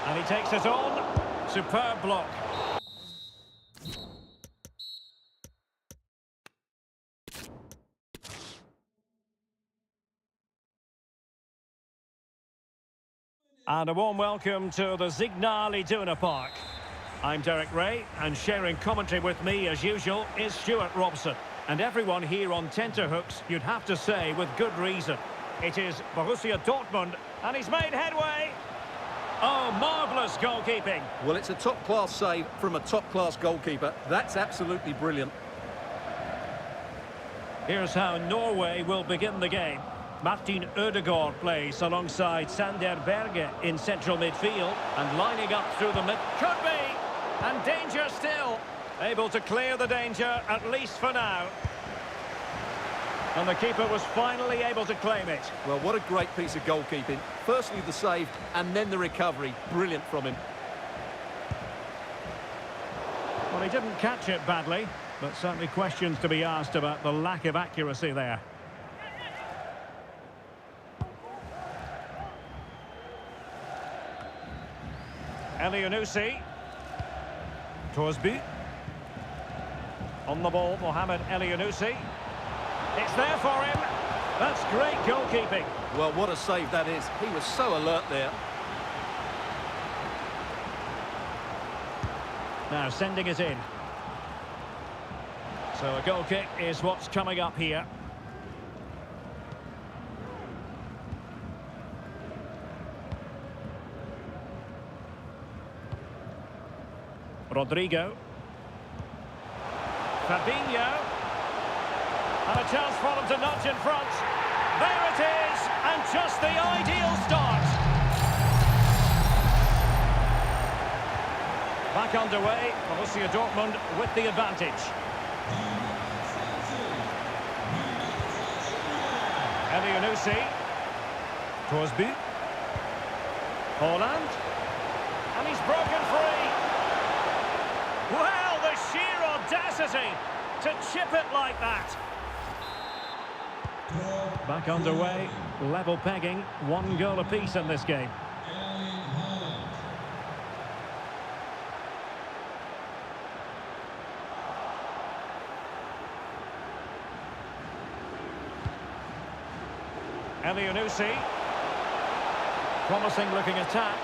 Speaker 1: And he takes it on. Superb block. And a warm welcome to the Signal Iduna Park. I'm Derek Ray, and sharing commentary with me, as usual, is Stuart Robson. And everyone here on tenterhooks, you'd have to say, with good reason. It is Borussia Dortmund, and he's made headway. Oh, marvellous goalkeeping.
Speaker 2: Well, it's a top-class save from a top-class goalkeeper. That's absolutely brilliant.
Speaker 1: Here's how Norway will begin the game. Martin Ødegaard plays alongside Sander Berge in central midfield, and lining up through the mid. Could be! And danger still. Able to clear the danger, at least for now. And the keeper was finally able to claim it.
Speaker 2: Well, what a great piece of goalkeeping. Firstly the save, and then the recovery. Brilliant from him.
Speaker 1: Well, he didn't catch it badly, but certainly questions to be asked about the lack of accuracy there. Elyounoussi. Torsby. On the ball, Mohamed Elyounoussi. It's there for him. That's great goalkeeping.
Speaker 2: Well, what a save that is. He was so alert there.
Speaker 1: Now sending it in. So a goal kick is what's coming up here. Rodrigo. Fabinho. And a chance for them to nudge in front. There it is, and just the ideal start. Back underway, Borussia Dortmund with the advantage. Elianusi. Torsby. Haaland. And he's broken free. Well, the sheer audacity to chip it like that. Back underway, level pegging, 1 goal apiece in this game. Elianusi. Promising looking attack.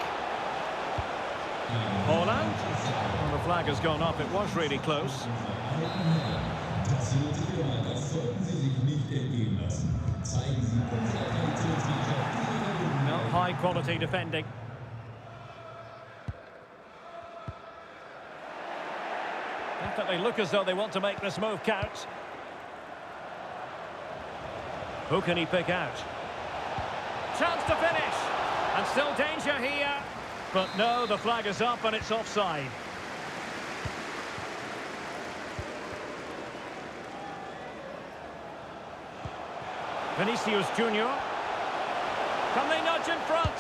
Speaker 1: Haaland. Well, the flag has gone up, it was really close. No, high quality defending. Definitely look as though they want to make this move count. Who can he pick out? Chance to finish. And still danger here. But no, the flag is up and it's offside. Vinicius Junior. Can they nudge in front?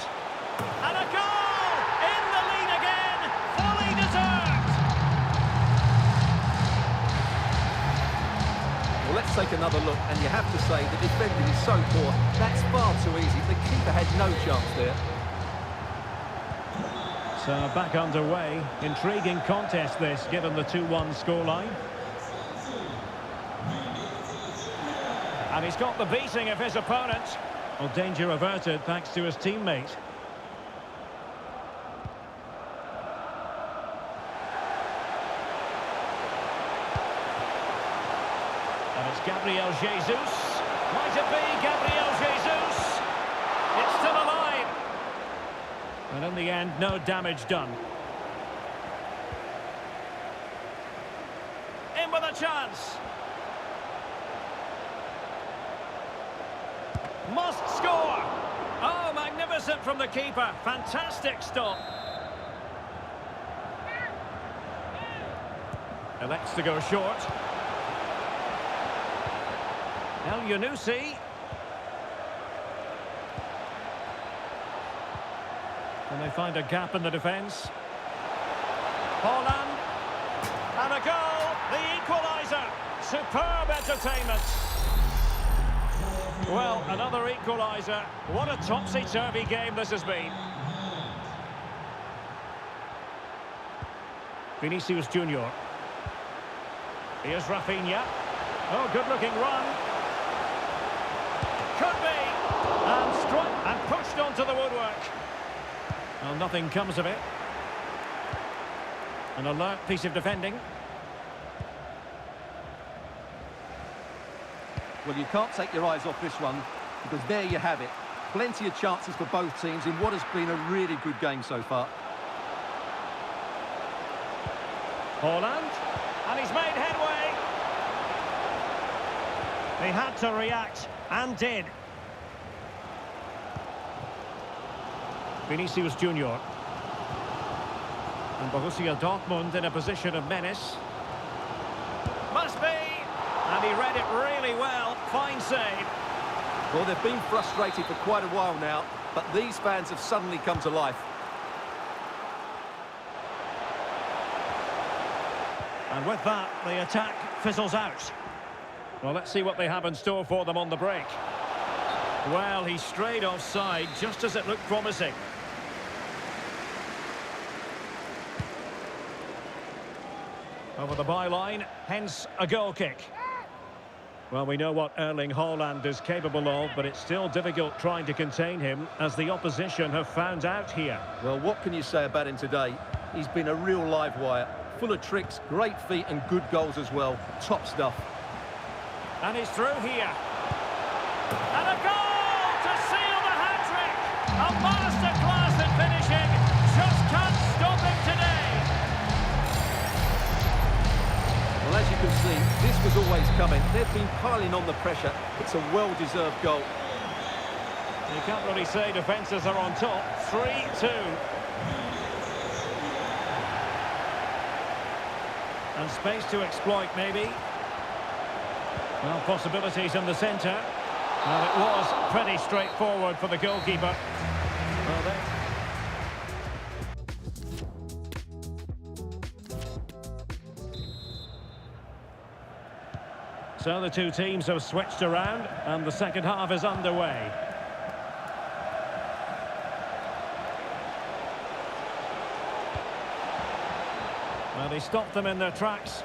Speaker 1: And a goal! In the lead again! Fully deserved!
Speaker 2: Well, let's take another look, and you have to say the defending is so poor. That's far too easy. The keeper had no chance there.
Speaker 1: So back underway. Intriguing contest this, given the 2-1 scoreline. And he's got the beating of his opponent. Well, danger averted thanks to his teammate. And it's Gabriel Jesus. Might it be Gabriel Jesus? It's still alive. And in the end, no damage done. In with a chance. Must score! Oh, magnificent from the keeper. Fantastic stop. Elects to go short. Elianusi. Can they find a gap in the defence? Haaland. And a goal! The equaliser! Superb entertainment! Well, another equaliser. What a topsy-turvy game this has been. Vinicius Junior. Here's Rafinha. Oh, good-looking run. Could be. And struck and pushed onto the woodwork. Well, nothing comes of it. An alert piece of defending.
Speaker 2: Well, you can't take your eyes off this one, because there you have it. Plenty of chances for both teams in what has been a really good game so far.
Speaker 1: Haaland, and he's made headway. He had to react, and did. Vinicius Junior. And Borussia Dortmund in a position of menace. Must be! And he read it really well. Fine save.
Speaker 2: Well, they've been frustrated for quite a while now, but these fans have suddenly come to life.
Speaker 1: And with that, the attack fizzles out. Well, let's see what they have in store for them on the break. Well, he strayed offside just as it looked promising. Over the byline, hence a goal kick. Well, we know what Erling Haaland is capable of, but it's still difficult trying to contain him, as the opposition have found out here.
Speaker 2: Well, what can you say about him today? He's been a real live wire, full of tricks, great feet and good goals as well. Top stuff.
Speaker 1: And he's through here. And a goal to seal the hat-trick! A masterclass in finishing. Just can't stop him today.
Speaker 2: Well, as you can see, this was always coming. They've been piling on the pressure. It's a well-deserved goal.
Speaker 1: You can't really say defences are on top. 3-2. And space to exploit, maybe. Well, possibilities in the centre. Well, it was pretty straightforward for the goalkeeper. Well, so the two teams have switched around, and the second half is underway. Well, he stopped them in their tracks.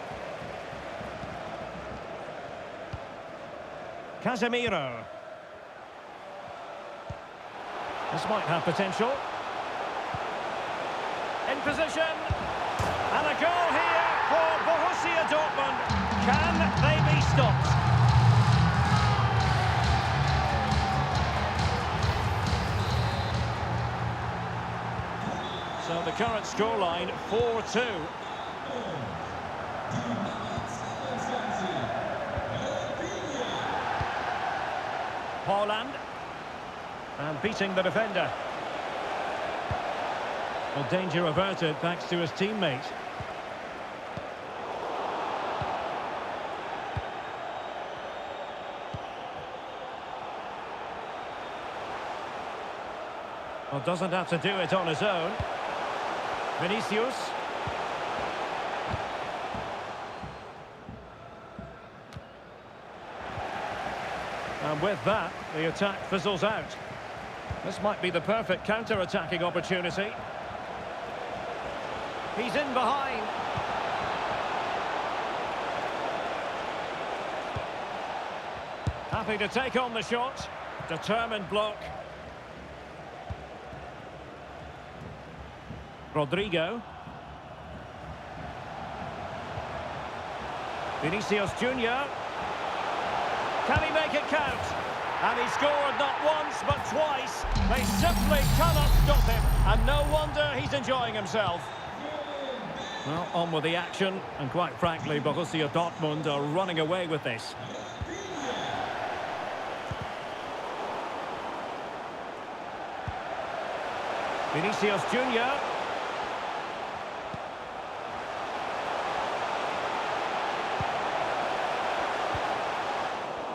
Speaker 1: Casemiro. This might have potential. In position. And a goal here for Borussia Dortmund. Can they be stopped? So the current scoreline, 4-2. Holland. And beating the defender. Well, danger averted thanks to his teammate. Well, doesn't have to do it on his own. Vinicius. And with that, the attack fizzles out. This might be the perfect counter-attacking opportunity. He's in behind. Happy to take on the shot. Determined block. Rodrigo. Vinicius Junior. Can he make it count? And he scored not once, but twice. They simply cannot stop him. And no wonder he's enjoying himself. Well, on with the action. And quite frankly, Borussia Dortmund are running away with this. Vinicius Junior.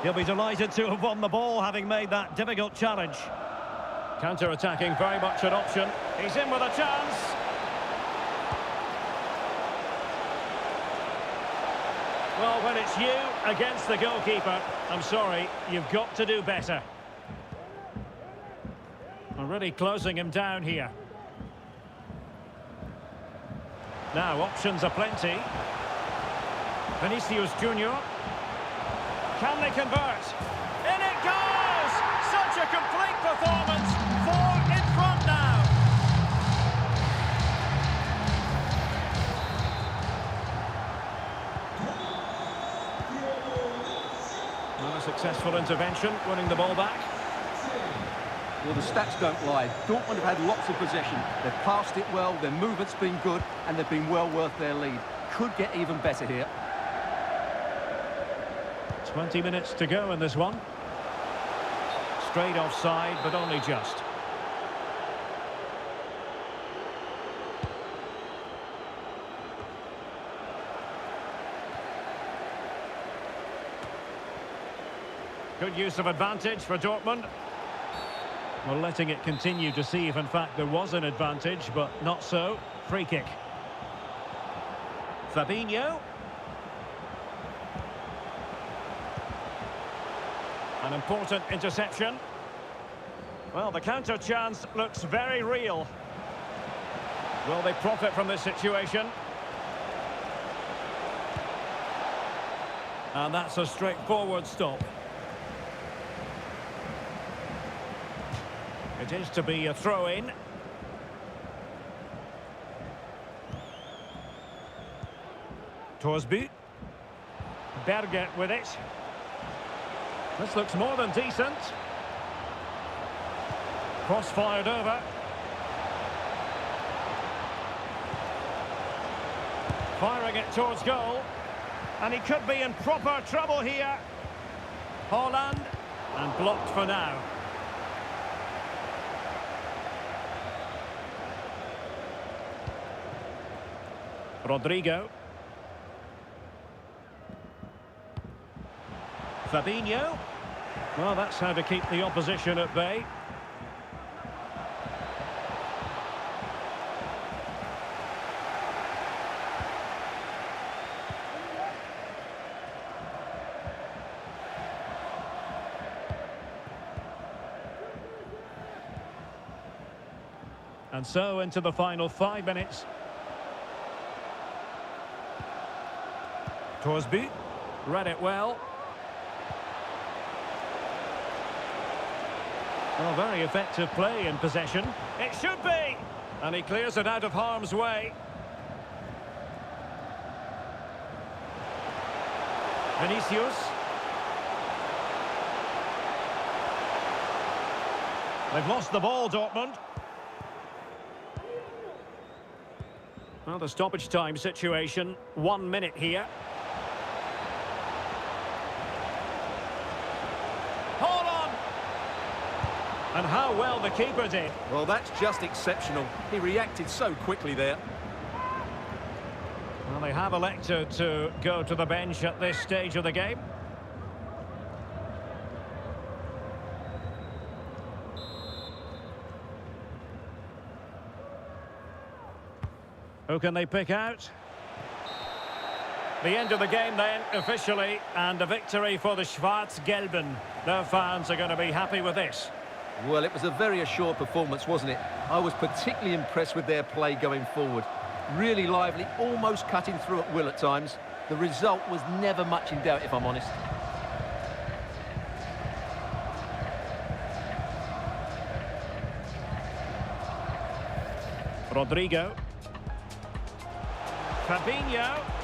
Speaker 1: He'll be delighted to have won the ball, having made that difficult challenge. Counter-attacking, very much an option. He's in with a chance. Well, when it's you against the goalkeeper, I'm sorry, you've got to do better. We're really closing him down here. Now, options are plenty. Vinicius Junior. Can they convert? In it goes! Such a complete performance. 4 in front now. Well, a successful intervention, winning the ball back.
Speaker 2: Well, the stats don't lie. Dortmund have had lots of possession. They've passed it well, their movement's been good, and they've been well worth their lead. Could get even better here.
Speaker 1: 20 minutes to go in this one. Straight offside, but only just. Good use of advantage for Dortmund. Well, letting it continue to see if in fact there was an advantage, but not so. Free kick. Fabinho. An important interception. Well, the counter chance looks very real. Will they profit from this situation? And that's a straightforward stop. It is to be a throw-in. Torsby. Berger with it. This looks more than decent. Cross fired over. Firing it towards goal. And he could be in proper trouble here. Holland. And blocked for now. Rodrigo. Fabinho. Well, that's how to keep the opposition at bay. And so into the final 5 minutes. Torsby read it well. Well, very effective play in possession. It should be! And he clears it out of harm's way. Vinicius. They've lost the ball, Dortmund. Well, the stoppage time situation, 1 minute here. Hold on! And how well the keeper did.
Speaker 2: Well, that's just exceptional. He reacted so quickly there.
Speaker 1: Well, they have elected to go to the bench at this stage of the game. Who can they pick out? The end of the game then, officially, and a victory for the Schwarz-Gelben. Their fans are going to be happy with this.
Speaker 2: Well, it was a very assured performance, wasn't it? I was particularly impressed with their play going forward. Really lively, almost cutting through at will at times. The result was never much in doubt, if I'm honest.
Speaker 1: Rodrigo. Fabinho.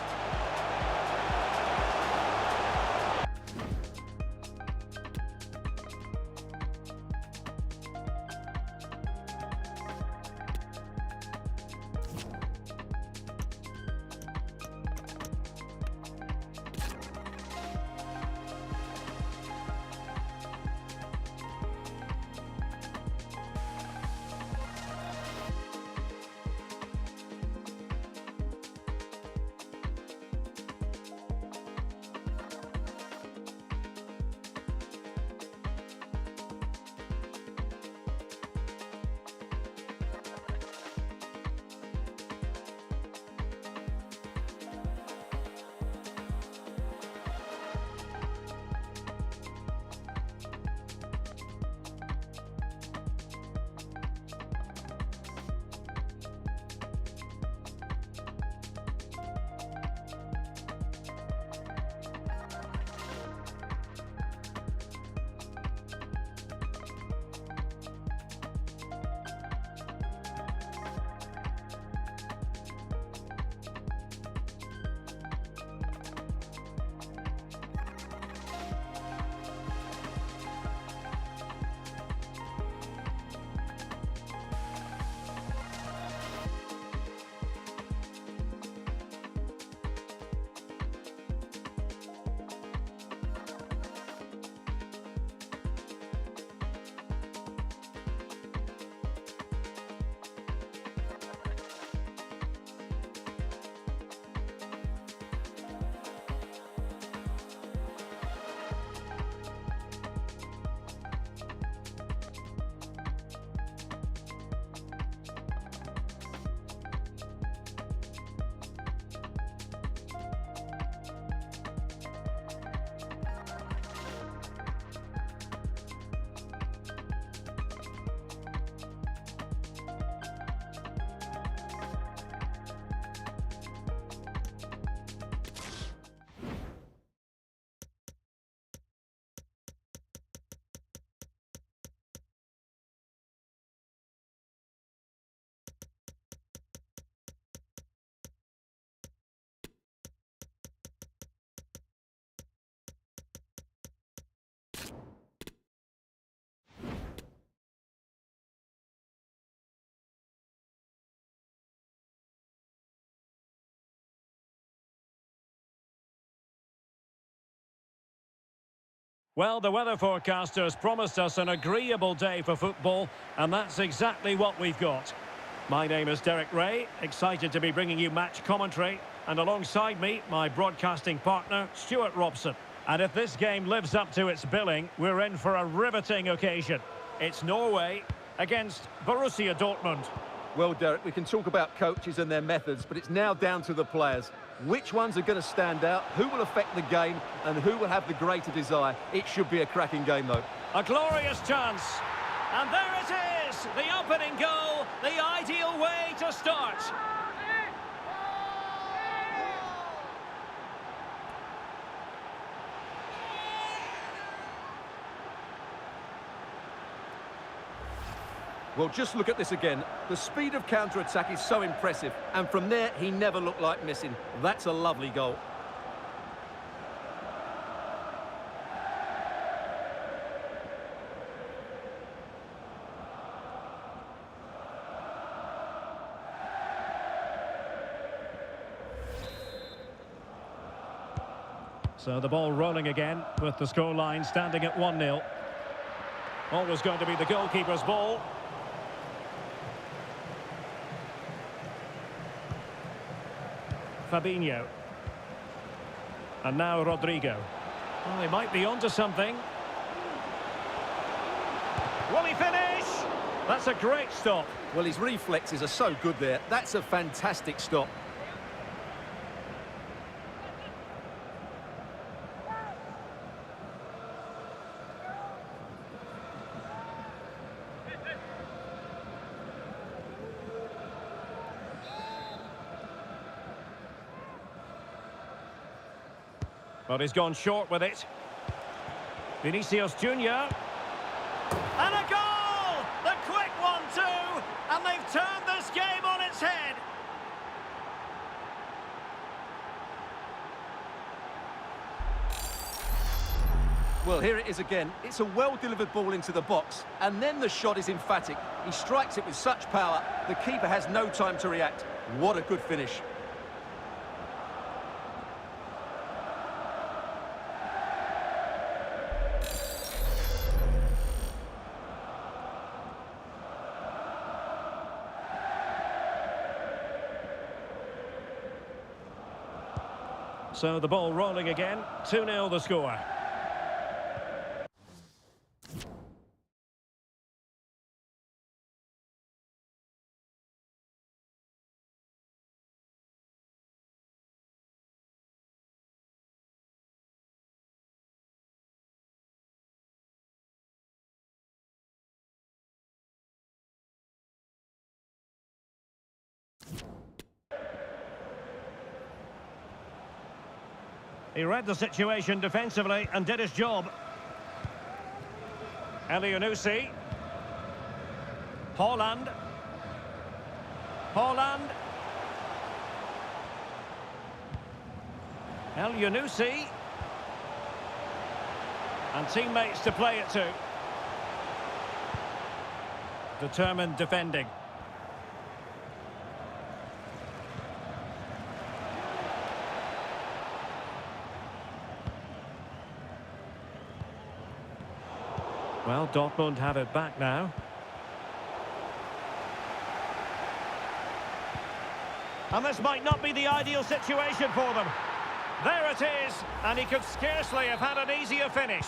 Speaker 1: Well, the weather forecasters promised us an agreeable day for football, and that's exactly what we've got. My name is Derek Ray, excited to be bringing you match commentary. And alongside me, my broadcasting partner, Stuart Robson. And if this game lives up to its billing, we're in for a riveting occasion. It's Norway against Borussia Dortmund.
Speaker 2: Well, Derek, we can talk about coaches and their methods, but it's now down to the players. Which ones are going to stand out, who will affect the game, and who will have the greater desire? It should be a cracking game, though.
Speaker 1: A glorious chance. And there it is, the opening goal, the ideal way to start.
Speaker 2: Well, just look at this again. The speed of counter-attack is so impressive, and from there, he never looked like missing. That's a lovely goal.
Speaker 1: So the ball rolling again, with the scoreline standing at 1-0. Always going to be the goalkeeper's ball. Fabinho. And now Rodrigo. Oh, he might be onto something. Will he finish? That's a great stop.
Speaker 2: Well, his reflexes are so good there. That's a fantastic stop.
Speaker 1: But he's gone short with it. Vinicius Junior. And a goal! The quick one too! And they've turned this game on its head.
Speaker 2: Well, here it is again. It's a well-delivered ball into the box, and then the shot is emphatic. He strikes it with such power, the keeper has no time to react. What a good finish.
Speaker 1: So the ball rolling again, 2-0 the score. He read the situation defensively and did his job. Elyounoussi. Haaland. Haaland. Elyounoussi. And teammates to play it to. Determined defending. Well, Dortmund have it back now. And this might not be the ideal situation for them. There it is, and he could scarcely have had an easier finish.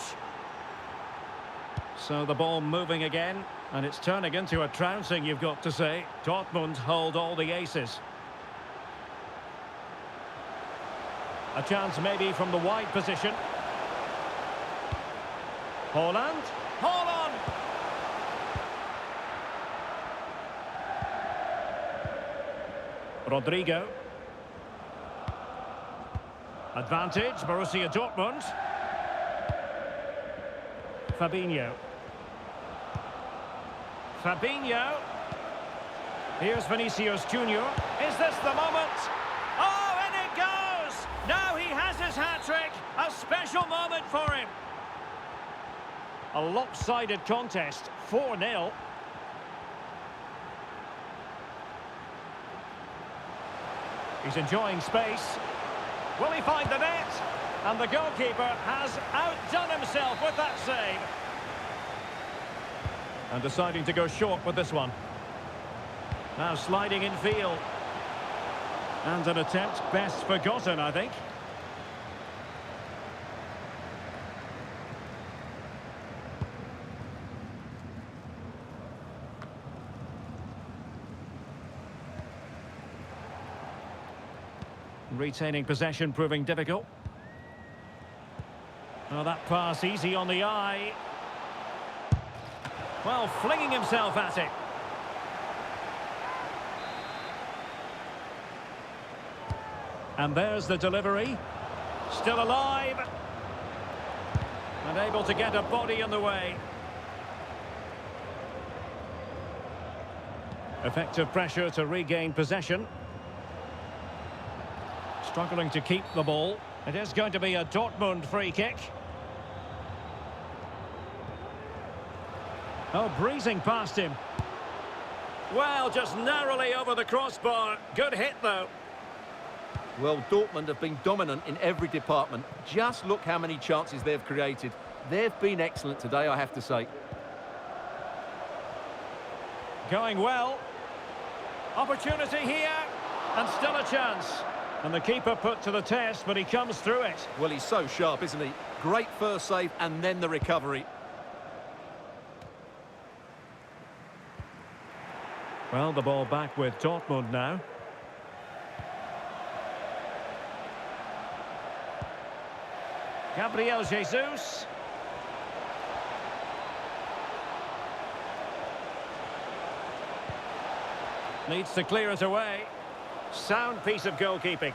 Speaker 1: So the ball moving again, and it's turning into a trouncing, you've got to say. Dortmund hold all the aces. A chance maybe from the wide position. Haaland. Haaland! Rodrigo. Advantage, Borussia Dortmund. Fabinho. Fabinho. Here's Vinicius Junior. Is this the moment? Oh, and it goes! Now he has his hat-trick. A special moment for him. A lopsided contest, 4-0. He's enjoying space. Will he find the net? And the goalkeeper has outdone himself with that save. And deciding to go short with this one. Now sliding in field. And an attempt best forgotten, I think. Retaining possession proving difficult. Oh, that pass easy on the eye. Well, flinging himself at it. And there's the delivery. Still alive. And able to get a body in the way. Effective pressure to regain possession. Struggling to keep the ball. It is going to be a Dortmund free kick. Oh, breezing past him. Well, just narrowly over the crossbar. Good hit, though.
Speaker 2: Well, Dortmund have been dominant in every department. Just look how many chances they've created. They've been excellent today, I have to say.
Speaker 1: Going well. Opportunity here. And still a chance. And the keeper put to the test, but he comes through it.
Speaker 2: Well, he's so sharp, isn't he? Great first save and then the recovery.
Speaker 1: Well, the ball back with Dortmund now. Gabriel Jesus. Needs to clear it away. Sound piece of goalkeeping.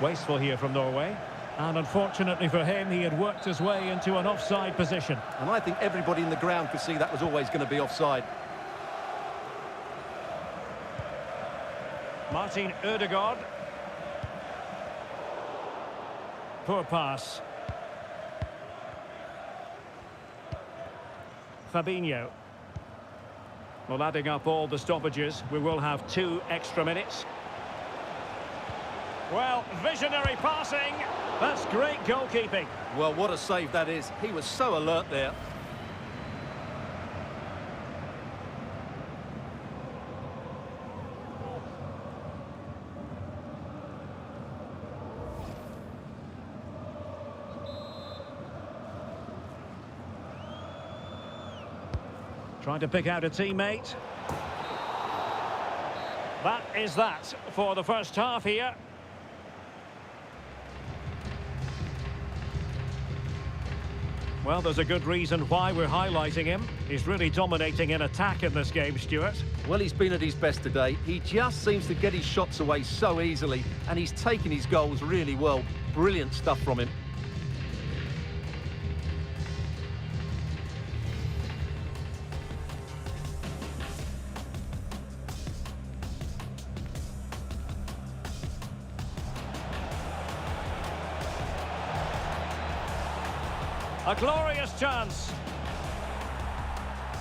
Speaker 1: Wasteful here from Norway. And unfortunately for him, he had worked his way into an offside position.
Speaker 2: And I think everybody in the ground could see that was always going to be offside.
Speaker 1: Martin Ødegaard. Poor pass. Fabinho. Well, adding up all the stoppages, we will have 2 extra minutes. Well, visionary passing. That's great goalkeeping.
Speaker 2: Well, what a save that is. He was so alert there.
Speaker 1: Trying to pick out a teammate. That is that for the first half here. Well, there's a good reason why we're highlighting him. He's really dominating in attack in this game, Stuart.
Speaker 2: Well, he's been at his best today. He just seems to get his shots away so easily, and he's taken his goals really well. Brilliant stuff from him.
Speaker 1: A glorious chance.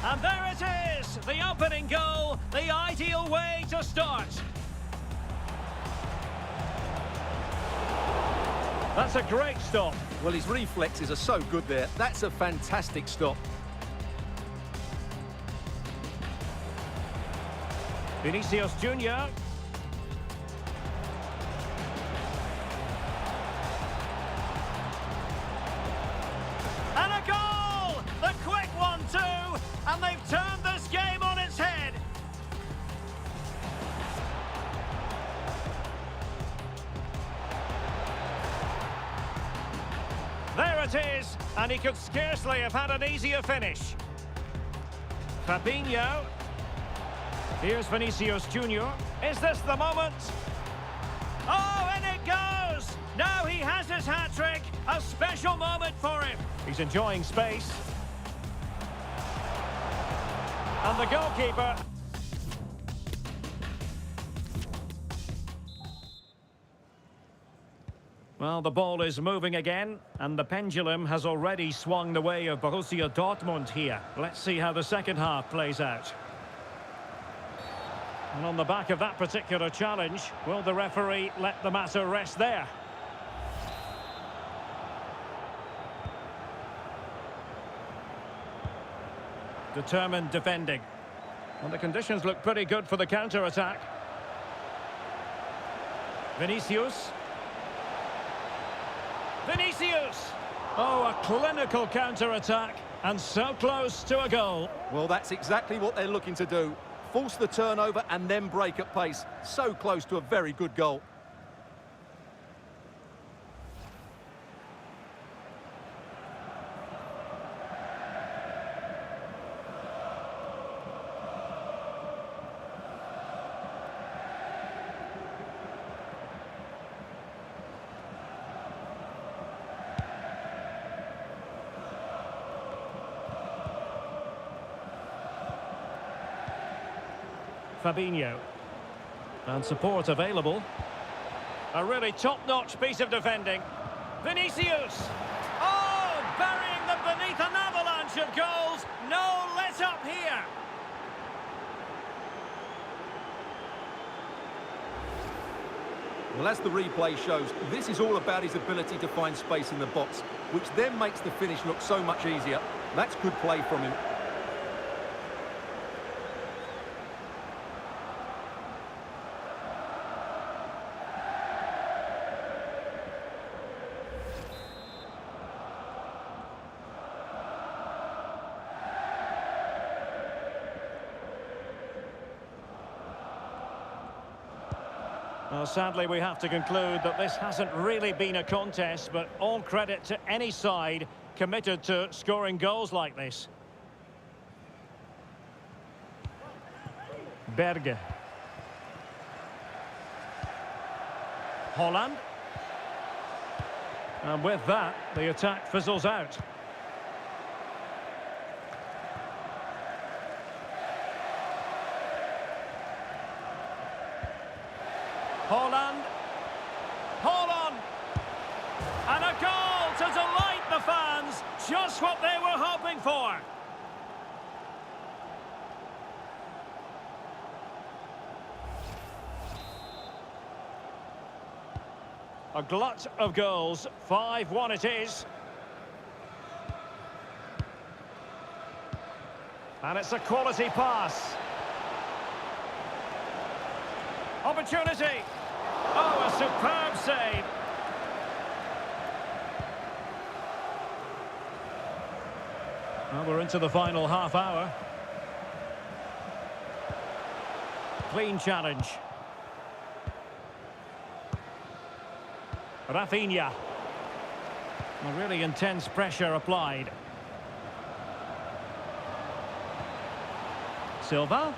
Speaker 1: And there it is, the opening goal, the ideal way to start. That's a great stop.
Speaker 2: Well, his reflexes are so good there. That's a fantastic stop.
Speaker 1: Vinicius Junior. And a goal! The quick one too! And they've turned this game on its head. There it is, and he could scarcely have had an easier finish. Fabinho. Here's Vinicius Junior. Is this the moment? Oh, and it goes! Now he has his hat-trick. A special moment for him. He's enjoying space. And the goalkeeper... Well, the ball is moving again, and the pendulum has already swung the way of Borussia Dortmund here. Let's see how the second half plays out. And on the back of that particular challenge, will the referee let the matter rest there? Determined defending. And the conditions look pretty good for the counter-attack. Vinicius. Vinicius! Oh, a clinical counter-attack, and so close to a goal.
Speaker 2: Well, that's exactly what they're looking to do. Force the turnover and then break at pace. So close to a very good goal.
Speaker 1: Fabinho. And support available. A really top-notch piece of defending. Vinicius! Oh, burying them beneath an avalanche of goals. No let-up here.
Speaker 2: Well, as the replay shows, this is all about his ability to find space in the box, which then makes the finish look so much easier. That's good play from him.
Speaker 1: Well, sadly, we have to conclude that this hasn't really been a contest, but all credit to any side committed to scoring goals like this. Berge. Holland. And with that, the attack fizzles out. Holland. Holland. And a goal to delight the fans. Just what they were hoping for. A glut of goals. 5-1 it is. And it's a quality pass. Opportunity. Oh, a superb save. Well, we're into the final half hour. Clean challenge. Rafinha. A really intense pressure applied. Silva.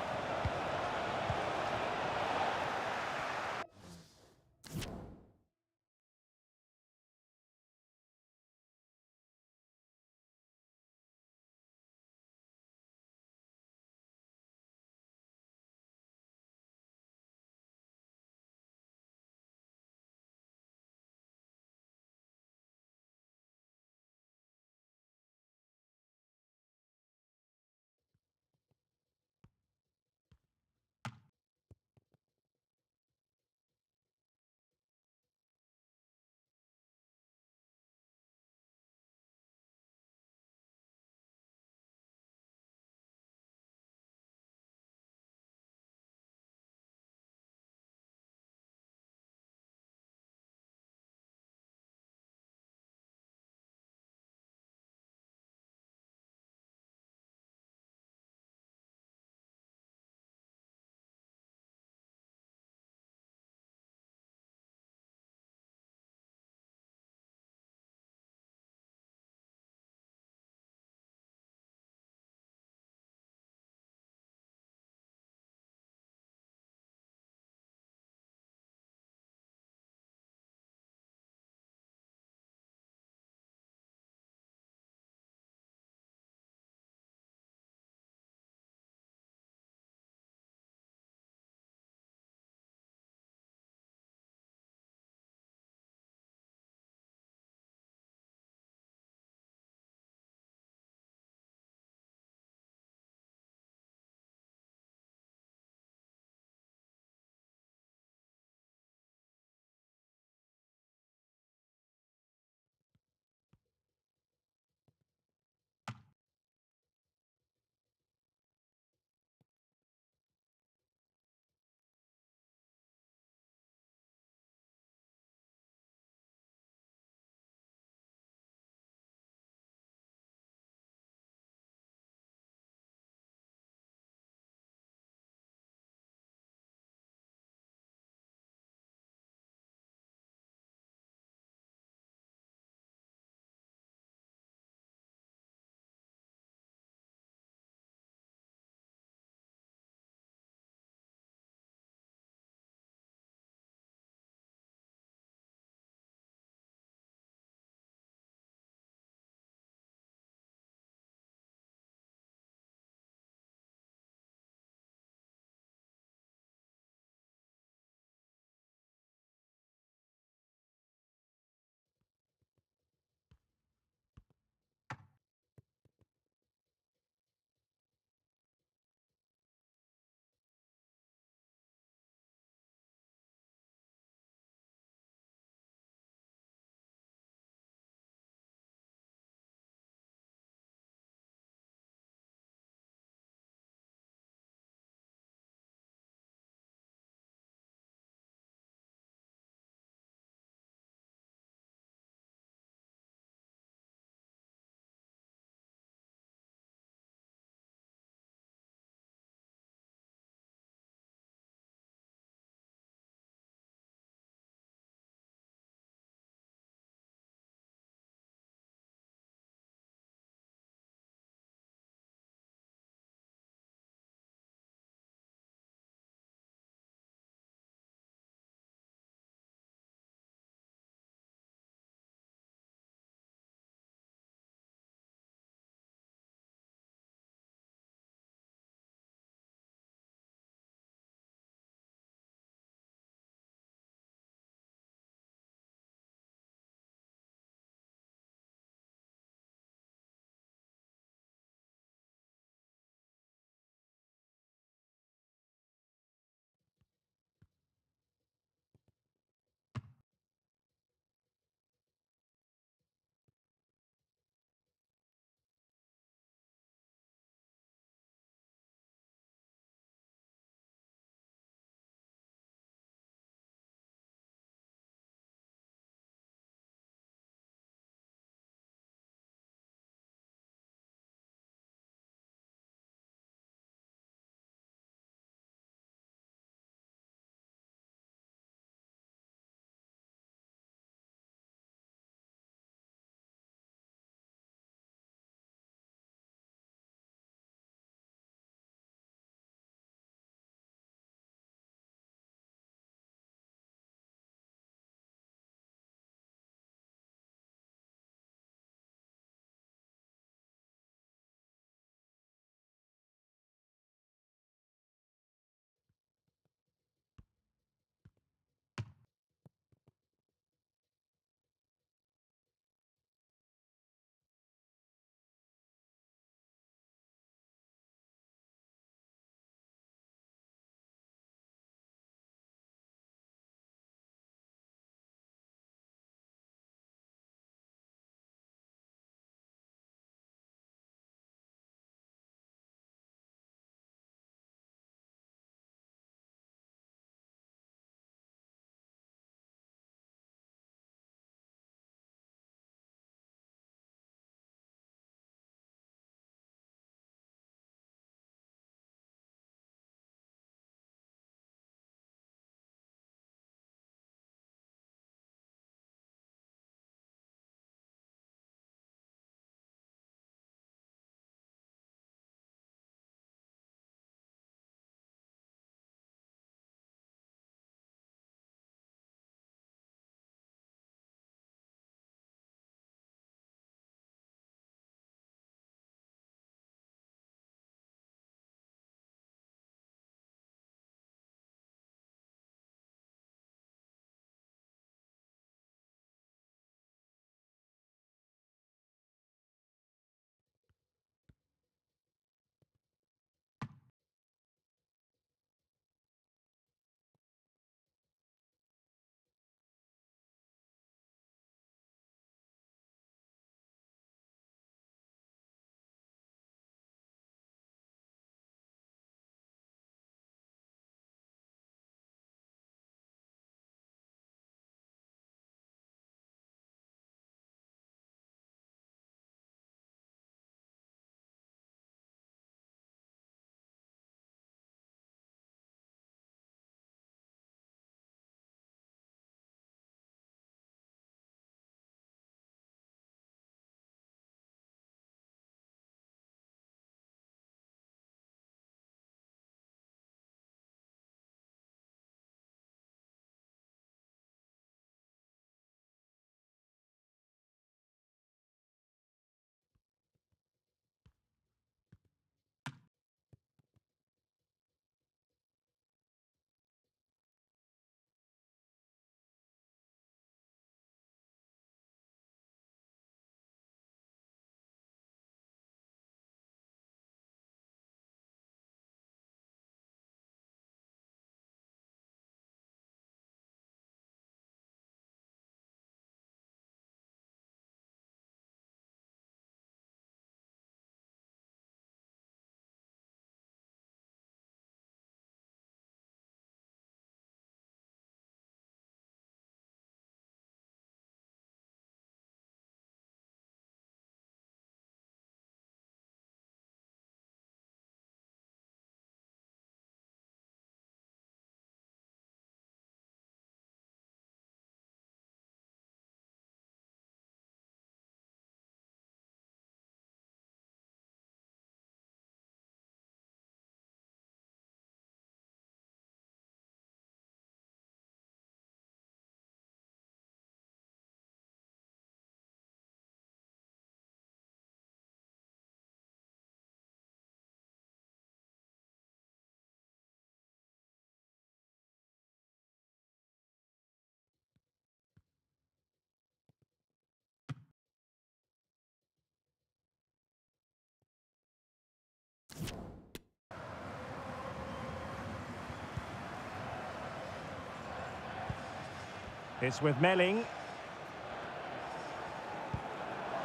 Speaker 1: It's with Melling.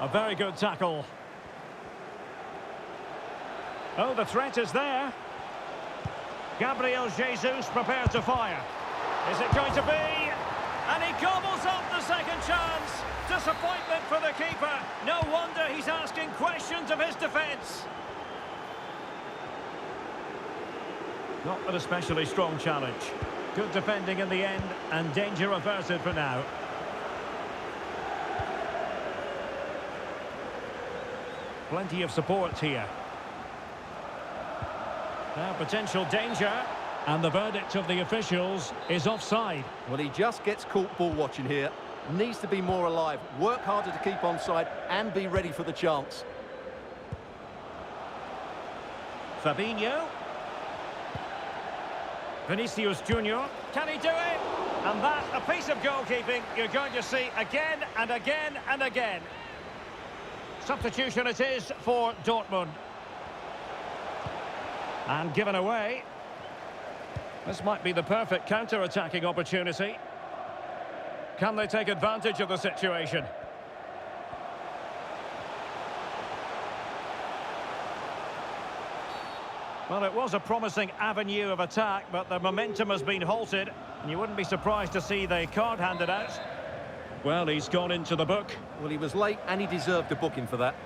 Speaker 1: A very good tackle. Oh, the threat is there. Gabriel Jesus prepared to fire. Is it going to be? And he gobbles up the second chance. Disappointment for the keeper. No wonder he's asking questions of his defence. Not an especially strong challenge. Good defending in the end, and danger averted for now. Plenty of support here. Now potential danger, and the verdict of the officials is offside.
Speaker 2: Well, he just gets caught ball watching here. Needs to be more alive, work harder to keep onside, and be ready for the chance.
Speaker 1: Fabinho. Vinicius Junior. Can he do it? And that, a piece of goalkeeping you're going to see again and again and again. Substitution it is for Dortmund. And given away. This might be the perfect counter-attacking opportunity. Can they take advantage of the situation? Well, it was a promising avenue of attack, but the momentum has been halted, and you wouldn't be surprised to see the card handed out. Well, he's gone into the book.
Speaker 2: Well, he was late, and he deserved a booking for that.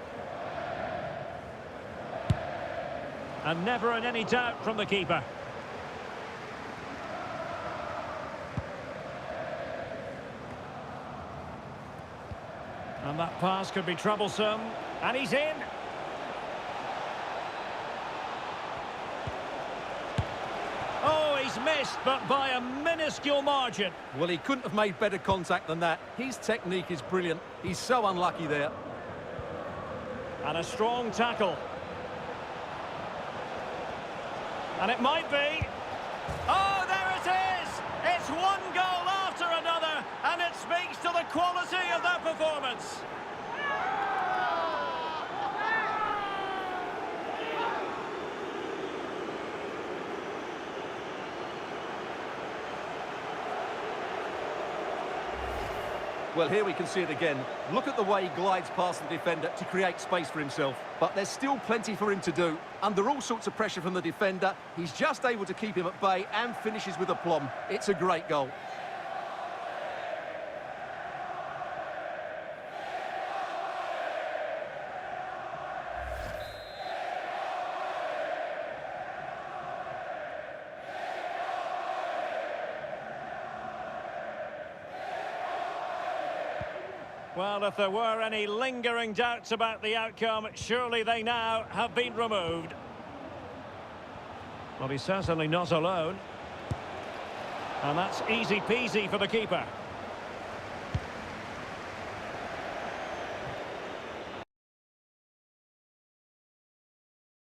Speaker 1: And never in any doubt from the keeper. And that pass could be troublesome. And he's in. Oh, he's missed, but by a minuscule margin.
Speaker 2: Well, he couldn't have made better contact than that. His technique is brilliant. He's so unlucky there.
Speaker 1: And a strong tackle. And it might be. Oh, there it is! It's one goal after another, and it speaks to the quality of that performance.
Speaker 2: Well, here we can see it again. Look at the way he glides past the defender to create space for himself. But there's still plenty for him to do. Under all sorts of pressure from the defender, he's just able to keep him at bay and finishes with aplomb. It's a great goal.
Speaker 1: Well, if there were any lingering doubts about the outcome, surely they now have been removed. Well, he's certainly not alone. And that's easy peasy for the keeper.